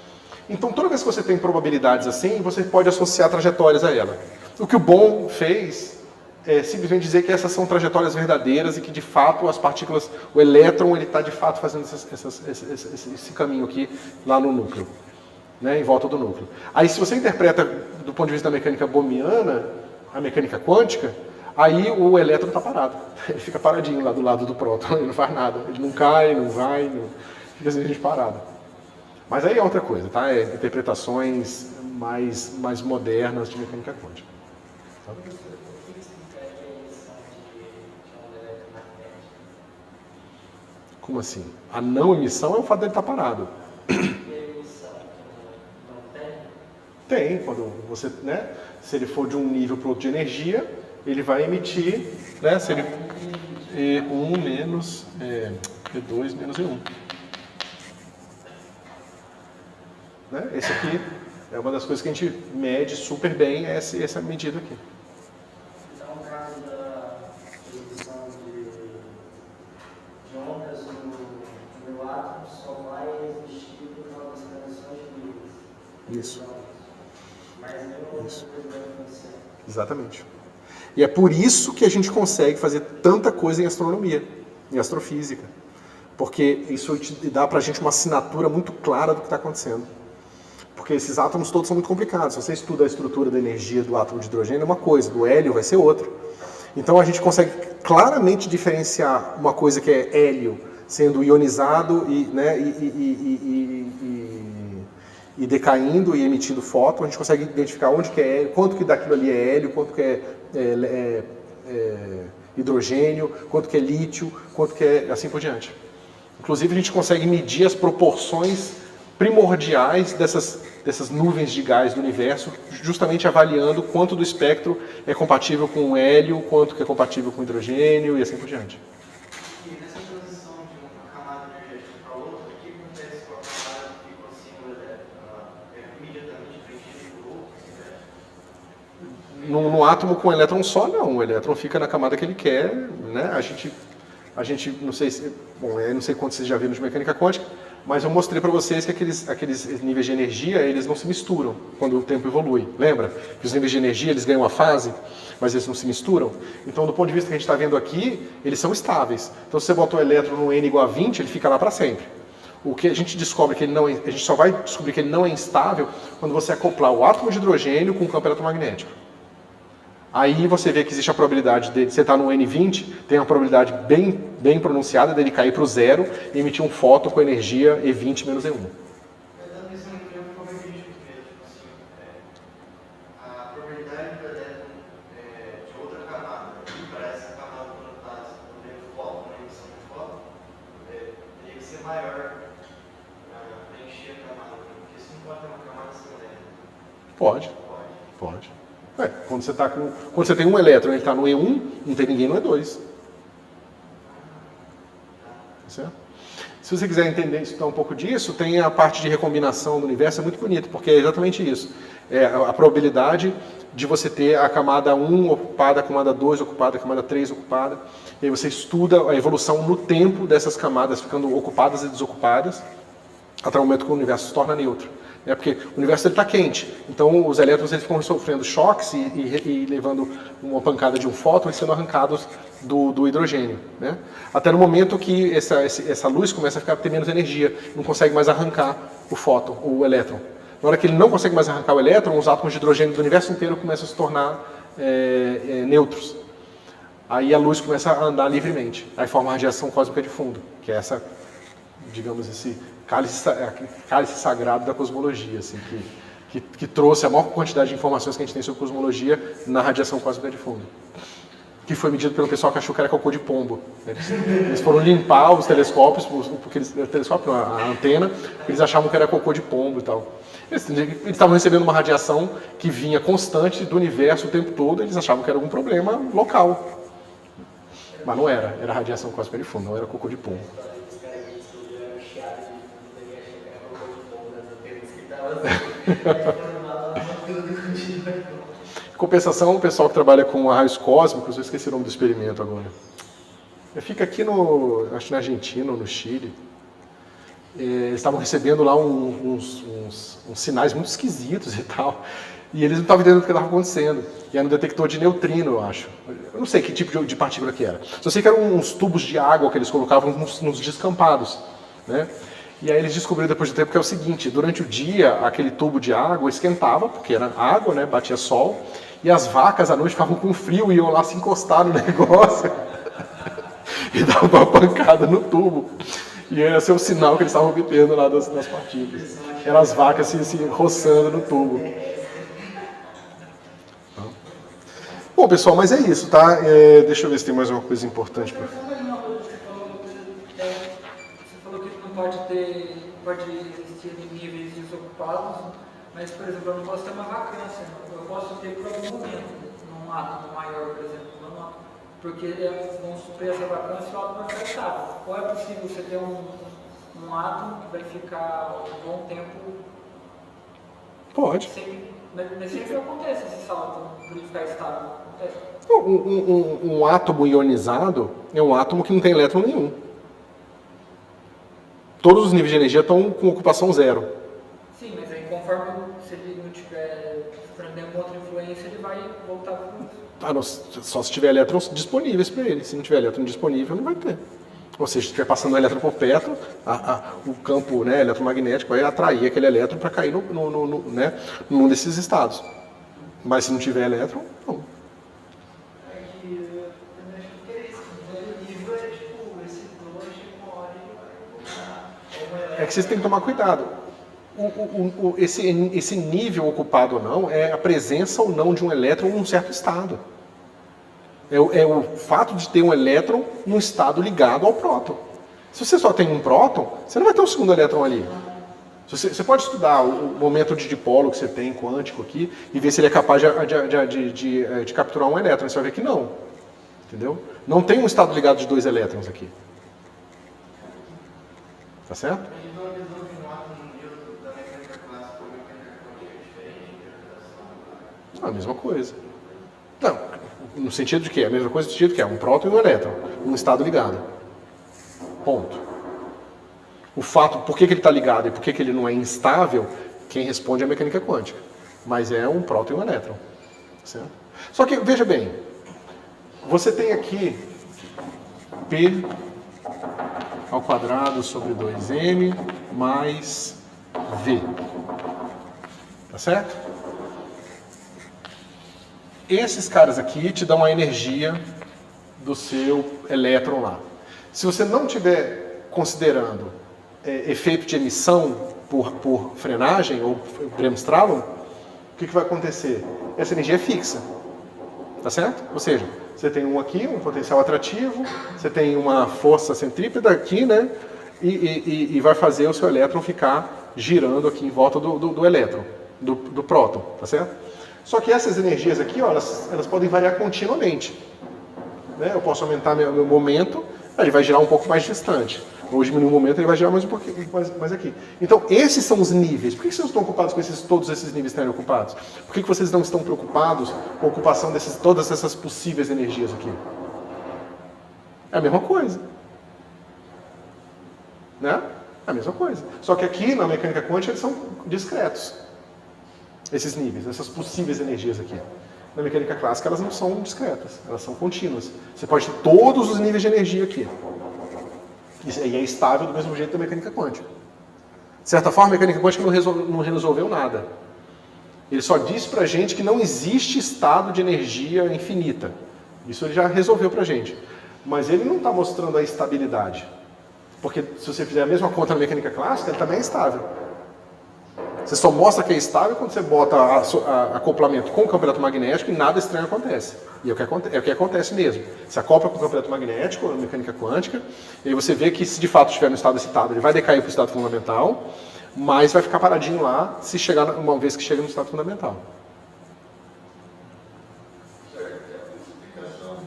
Então, toda vez que você tem probabilidades assim, você pode associar trajetórias a ela. O que o Bohm fez é simplesmente dizer que essas são trajetórias verdadeiras e que, de fato, as partículas, o elétron, ele está, de fato, fazendo esse caminho aqui, lá no núcleo, né, em volta do núcleo. Aí, se você interpreta, do ponto de vista da mecânica bohmiana, a mecânica quântica, aí o elétron está parado. Ele fica paradinho lá do lado do próton, ele não faz nada. Ele não cai, não vai, fica simplesmente parado. Mas aí é outra coisa, tá? É interpretações mais modernas de mecânica quântica. Tá? Como assim? A não emissão é o fato dele estar parado. Tem, quando você, né? Se ele for de um nível para outro de energia, ele vai emitir, né? Se ele E1 menos E2 menos E1. Né? Esse aqui é uma das coisas que a gente mede super bem, essa medida aqui. Então, no caso da produção de ondas no meu átomo, só vai existir por causa das transições livres. Isso. Mas nenhuma outra coisa vai acontecer. Exatamente. E é por isso que a gente consegue fazer tanta coisa em astronomia, em astrofísica. Porque isso dá pra gente uma assinatura muito clara do que está acontecendo. Porque esses átomos todos são muito complicados. Se você estuda a estrutura da energia do átomo de hidrogênio, é uma coisa, do hélio vai ser outra. Então a gente consegue claramente diferenciar uma coisa que é hélio sendo ionizado e decaindo e emitindo fóton, a gente consegue identificar onde que é hélio, quanto que daquilo ali é hélio, quanto que é hidrogênio, quanto que é lítio, quanto que é assim por diante. Inclusive a gente consegue medir as proporções primordiais dessas nuvens de gás do universo, justamente avaliando quanto do espectro é compatível com hélio, quanto que é compatível com hidrogênio e assim por diante. E nessa transição de uma camada energética para outra, o que acontece com a camada que ficou acima do elétron? Ela é imediatamente preenchida por outro? No átomo com elétron só, não. O elétron fica na camada que ele quer, né? A gente não sei se, bom, eu não sei quanto vocês já viram de mecânica quântica, mas eu mostrei para vocês que aqueles níveis de energia, eles não se misturam quando o tempo evolui. Lembra? Que os níveis de energia, eles ganham uma fase, mas eles não se misturam. Então, do ponto de vista que a gente está vendo aqui, eles são estáveis. Então, se você bota o elétron no N igual a 20, ele fica lá para sempre. O que a gente descobre que ele não é, a gente só vai descobrir que ele não é instável quando você acoplar o átomo de hidrogênio com o campo eletromagnético. Aí você vê que existe a probabilidade dele, você está no N20, tem uma probabilidade bem pronunciada dele cair para o zero e emitir um fóton com energia E20 menos E1. Dando isso um exemplo probabilístico mesmo, assim, a probabilidade do elétron de outra camada ir para essa camada quando está respondendo fóton, na emissão de fóton, teria que ser maior para encher a camada, porque isso não pode ter uma camada sem elétron. Pode. Quando você tem um elétron e ele está no E1, não tem ninguém no E2. Certo? Se você quiser entender, estudar um pouco disso, tem a parte de recombinação do universo, é muito bonito, porque é exatamente isso. É a probabilidade de você ter a camada 1 ocupada, a camada 2 ocupada, a camada 3 ocupada. E aí você estuda a evolução no tempo dessas camadas ficando ocupadas e desocupadas, até o momento que o universo se torna neutro. Porque o universo está quente, então os elétrons eles ficam sofrendo choques e levando uma pancada de um fóton e sendo arrancados do hidrogênio. Né? Até no momento que essa luz começa a ter menos energia, não consegue mais arrancar o fóton, o elétron. Na hora que ele não consegue mais arrancar o elétron, os átomos de hidrogênio do universo inteiro começam a se tornar neutros. Aí a luz começa a andar livremente, aí forma a radiação cósmica de fundo, que é essa, digamos, esse cálice sagrado da cosmologia, assim, que trouxe a maior quantidade de informações que a gente tem sobre cosmologia na radiação cósmica de fundo. Que foi medido pelo pessoal que achou que era cocô de pombo. Eles foram limpar os telescópios, a antena, porque eles achavam que era cocô de pombo e tal. Eles estavam recebendo uma radiação que vinha constante do universo o tempo todo, e eles achavam que era algum problema local. Mas não era, era radiação cósmica de fundo, não era cocô de pombo. Em compensação, o pessoal que trabalha com raios cósmicos, eu esqueci o nome do experimento agora. Fica aqui acho que na Argentina ou no Chile. Eles estavam recebendo lá uns sinais muito esquisitos e tal. E eles não estavam entendendo o que estava acontecendo. E era um detector de neutrino, eu acho. Eu não sei que tipo de partícula que era. Só sei que eram uns tubos de água que eles colocavam nos descampados, né? E aí eles descobriram depois de tempo que é o seguinte, durante o dia aquele tubo de água esquentava, porque era água, né, batia sol, e as vacas à noite ficavam com frio e iam lá se encostar no negócio e davam uma pancada no tubo. E esse é o sinal que eles estavam obtendo lá das partículas. Eram as vacas se roçando no tubo. Bom, pessoal, mas é isso, tá? Deixa eu ver se tem mais uma coisa importante para... Pode existir níveis desocupados, mas, por exemplo, eu não posso ter uma vacância, eu posso ter por algum momento, num átomo maior, por exemplo, porque vamos supor essa vacância e o átomo vai ficar estável. Ou é possível você ter um átomo que vai ficar um bom tempo? Pode. Mas sempre acontece esse salto, por ele ficar estável. Acontece. Um átomo ionizado é um átomo que não tem elétron nenhum. Todos os níveis de energia estão com ocupação zero. Sim, mas aí conforme se ele não tiver prendendo outra influência, ele vai voltar para isso. Só se tiver elétrons disponíveis para ele. Se não tiver elétron disponível, não vai ter. Ou seja, se estiver passando o elétron por perto, o campo, né, eletromagnético vai atrair aquele elétron para cair num desses estados. Mas se não tiver elétron, não. É que vocês têm que tomar cuidado. Esse nível ocupado ou não é a presença ou não de um elétron em um certo estado. É o fato de ter um elétron num estado ligado ao próton. Se você só tem um próton, você não vai ter um segundo elétron ali. Você pode estudar o momento de dipolo que você tem quântico aqui e ver se ele é capaz de capturar um elétron. Você vai ver que não. Entendeu? Não tem um estado ligado de 2 elétrons aqui. Tá certo? Então, a visão de um átomo no nível da mecânica clássica ou mecânica quântica é diferente de interpretação? A mesma coisa. Não, no sentido de que? A mesma coisa no sentido que é um próton e um elétron, um estado ligado. Ponto. O fato, por que ele está ligado e por que ele não é instável, quem responde é a mecânica quântica. Mas é um próton e um elétron. Certo? Só que, veja bem, você tem aqui P ao quadrado sobre 2m mais V. Tá certo? Esses caras aqui te dão a energia do seu elétron lá. Se você não estiver considerando efeito de emissão por frenagem ou bremsstrahlung, o que vai acontecer? Essa energia é fixa. Tá certo? Ou seja, você tem um aqui, um potencial atrativo, você tem uma força centrípeta aqui, né? E vai fazer o seu elétron ficar girando aqui em volta do elétron, do próton, tá certo? Só que essas energias aqui, ó, elas podem variar continuamente. Né? Eu posso aumentar meu momento, ele vai girar um pouco mais distante. Ou diminuir o momento, ele vai girar mais um pouquinho mais aqui. Então, esses são os níveis. Por que vocês estão ocupados com todos esses níveis estarem ocupados? Por que vocês não estão preocupados com a ocupação de todas essas possíveis energias aqui? É a mesma coisa. Né? É a mesma coisa. Só que aqui, na mecânica quântica, eles são discretos. Esses níveis, essas possíveis energias aqui. Na mecânica clássica, elas não são discretas. Elas são contínuas. Você pode ter todos os níveis de energia aqui. E é estável do mesmo jeito da mecânica quântica. De certa forma, a mecânica quântica não resolveu nada. Ele só disse pra gente que não existe estado de energia infinita. Isso ele já resolveu pra gente. Mas ele não está mostrando a estabilidade. Porque se você fizer a mesma conta na mecânica clássica, ele também é estável. Você só mostra que é estável quando você bota acoplamento com o campo eletromagnético e nada estranho acontece. E é o que acontece mesmo. Você acopla com o campo eletromagnético, a mecânica quântica, e aí você vê que se de fato estiver no estado excitado, ele vai decair para o estado fundamental, mas vai ficar paradinho lá uma vez que chega no estado fundamental. Certo. A explicação de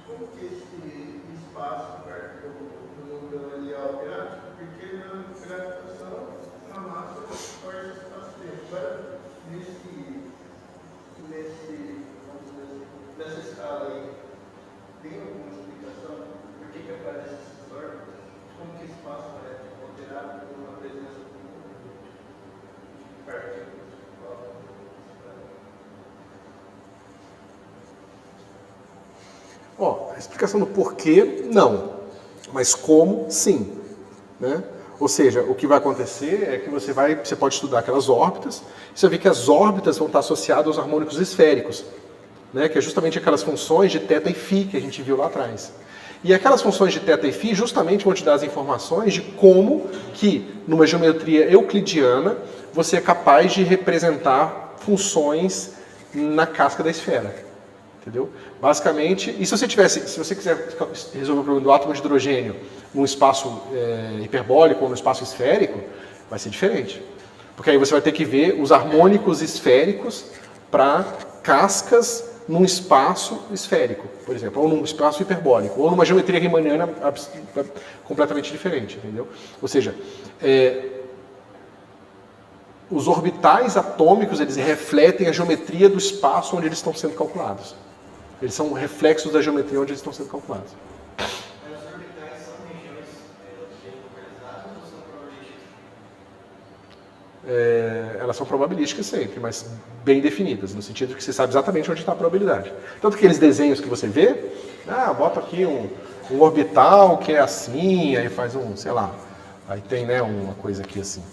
como que esse espaço perto do núcleo ali é operado, porque na gravitação, a massa faz espaço-tempo. Agora, nessa escala aí, tem alguma explicação por que aparecem essas órbitas? Como que esse espaço é alterado por uma presença de partículas? A explicação do porquê, não. Mas como, sim. Né? Ou seja, o que vai acontecer é que você pode estudar aquelas órbitas, e você vê que as órbitas vão estar associadas aos harmônicos esféricos, né? Que é justamente aquelas funções de θ e φ que a gente viu lá atrás. E aquelas funções de θ e φ justamente vão te dar as informações de como que, numa geometria euclidiana, você é capaz de representar funções na casca da esfera. Entendeu? Basicamente, e se você quiser resolver o problema do átomo de hidrogênio num espaço hiperbólico ou num espaço esférico, vai ser diferente. Porque aí você vai ter que ver os harmônicos esféricos para cascas num espaço esférico, por exemplo, ou num espaço hiperbólico, ou numa geometria riemanniana completamente diferente, entendeu? Ou seja, os orbitais atômicos, eles refletem a geometria do espaço onde eles estão sendo calculados. Eles são reflexos da geometria onde eles estão sendo calculados. Mas os orbitais são regiões bem localizadas ou são probabilísticas? Elas são probabilísticas sempre, mas bem definidas, no sentido de que você sabe exatamente onde está a probabilidade. Tanto que aqueles desenhos que você vê, bota aqui um orbital que é assim, aí faz sei lá, aí tem, né, uma coisa aqui assim.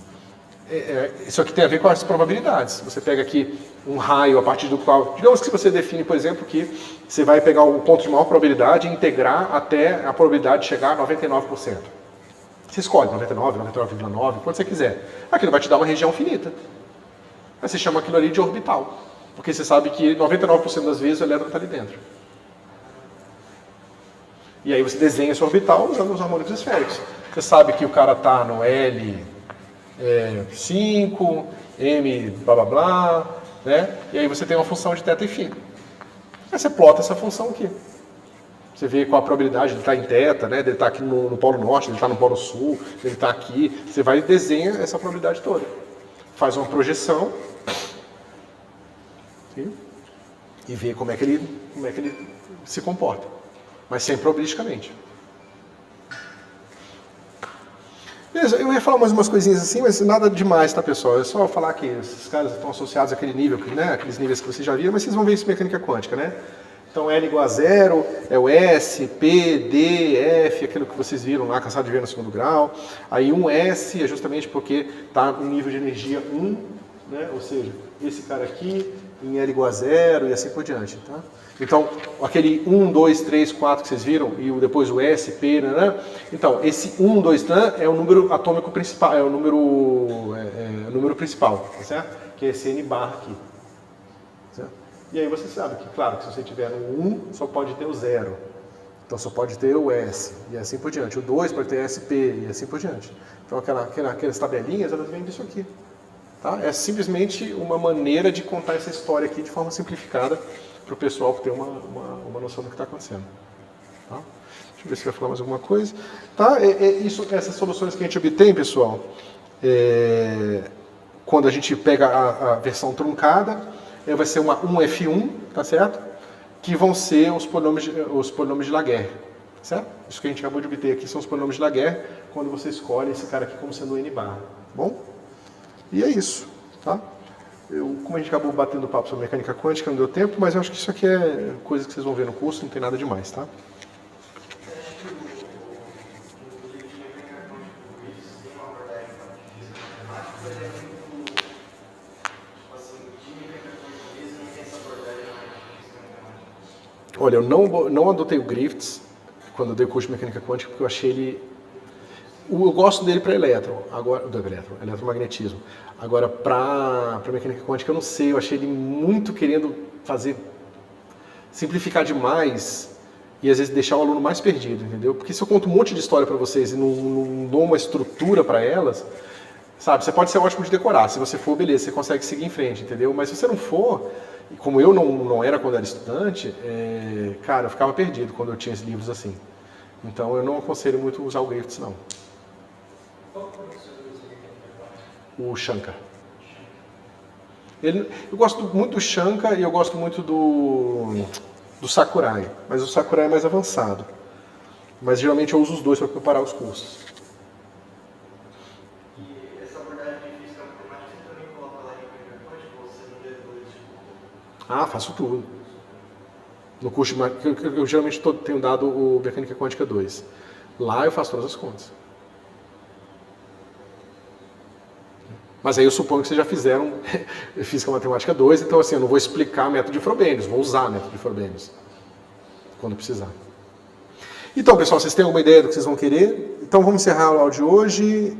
Isso aqui tem a ver com as probabilidades. Você pega aqui um raio a partir do qual... Digamos que você define, por exemplo, que você vai pegar o ponto de maior probabilidade e integrar até a probabilidade chegar a 99%. Você escolhe 99, 99,9, quanto você quiser. Aquilo vai te dar uma região finita. Aí você chama aquilo ali de orbital. Porque você sabe que 99% das vezes o elétron está ali dentro. E aí você desenha esse orbital usando os harmônicos esféricos. Você sabe que o cara está no L5, M blá blá blá, né? E aí você tem uma função de θ e φ. Aí você plota essa função aqui. Você vê qual a probabilidade de ele estar em θ, né? De ele estar aqui no Polo Norte, de ele estar no Polo Sul, de ele estar aqui. Você vai e desenha essa probabilidade toda. Faz uma projeção, sim, e vê como é que ele se comporta. Mas sempre probabilisticamente. Beleza, eu ia falar mais umas coisinhas assim, mas nada demais, tá, pessoal? É só falar que esses caras estão associados àquele nível, né? Aqueles níveis que vocês já viram, mas vocês vão ver isso em mecânica quântica, né? Então L igual a 0 é o S, P, D, F, aquilo que vocês viram lá, cansado de ver no segundo grau. Aí 1S é justamente porque está no nível de energia 1, né? Ou seja, esse cara aqui em L igual a 0 e assim por diante, tá? Então, aquele 1, 2, 3, 4 que vocês viram, e depois o S, P, né? Então, esse 1, 2, 3 é o número atômico principal, é o número principal, tá certo? Que é esse N barra aqui. Certo? E aí você sabe que, claro, que se você tiver no 1, só pode ter o 0. Então, só pode ter o S, e assim por diante. O 2 pode ter SP, e assim por diante. Então, aquelas tabelinhas, elas vêm disso aqui. Tá? É simplesmente uma maneira de contar essa história aqui de forma simplificada, para o pessoal ter uma noção do que está acontecendo. Tá? Deixa eu ver se vai falar mais alguma coisa. Tá? Essas soluções que a gente obtém, pessoal, quando a gente pega a versão truncada, vai ser uma 1F1, tá certo? Que vão ser os polinômios de Laguerre. Tá certo? Isso que a gente acabou de obter aqui são os polinômios de Laguerre, quando você escolhe esse cara aqui como sendo o N bar. Tá bom? E é isso. Tá? Como a gente acabou batendo papo sobre mecânica quântica, não deu tempo, mas eu acho que isso aqui é coisa que vocês vão ver no curso, não tem nada demais, tá? Olha, eu não adotei o Griffiths quando eu dei o curso de mecânica quântica, porque eu achei ele... Eu gosto dele para eletromagnetismo. Agora, para mecânica quântica, eu não sei, eu achei ele muito querendo simplificar demais e às vezes deixar o aluno mais perdido, entendeu? Porque se eu conto um monte de história para vocês e não dou uma estrutura para elas, sabe, você pode ser ótimo de decorar, se você for, beleza, você consegue seguir em frente, entendeu? Mas se você não for, como eu não era quando era estudante, cara, eu ficava perdido quando eu tinha esses livros assim. Então eu não aconselho muito usar o Griffiths, não. O Shankar. Eu gosto muito do Shankar e eu gosto muito do Sakurai, mas o Sakurai é mais avançado. Mas geralmente eu uso os dois para preparar os cursos. E essa abordagem de física matemática você também coloca lá em mecânica quântica ou você não deduz? Ah, faço tudo. No curso, eu geralmente tenho dado o Mecânica Quântica 2. Lá eu faço todas as contas. Mas aí eu suponho que vocês já fizeram Física Matemática 2, então assim, eu não vou explicar método de Frobenius, vou usar método de Frobenius, quando precisar. Então, pessoal, vocês têm alguma ideia do que vocês vão querer? Então vamos encerrar a aula de hoje.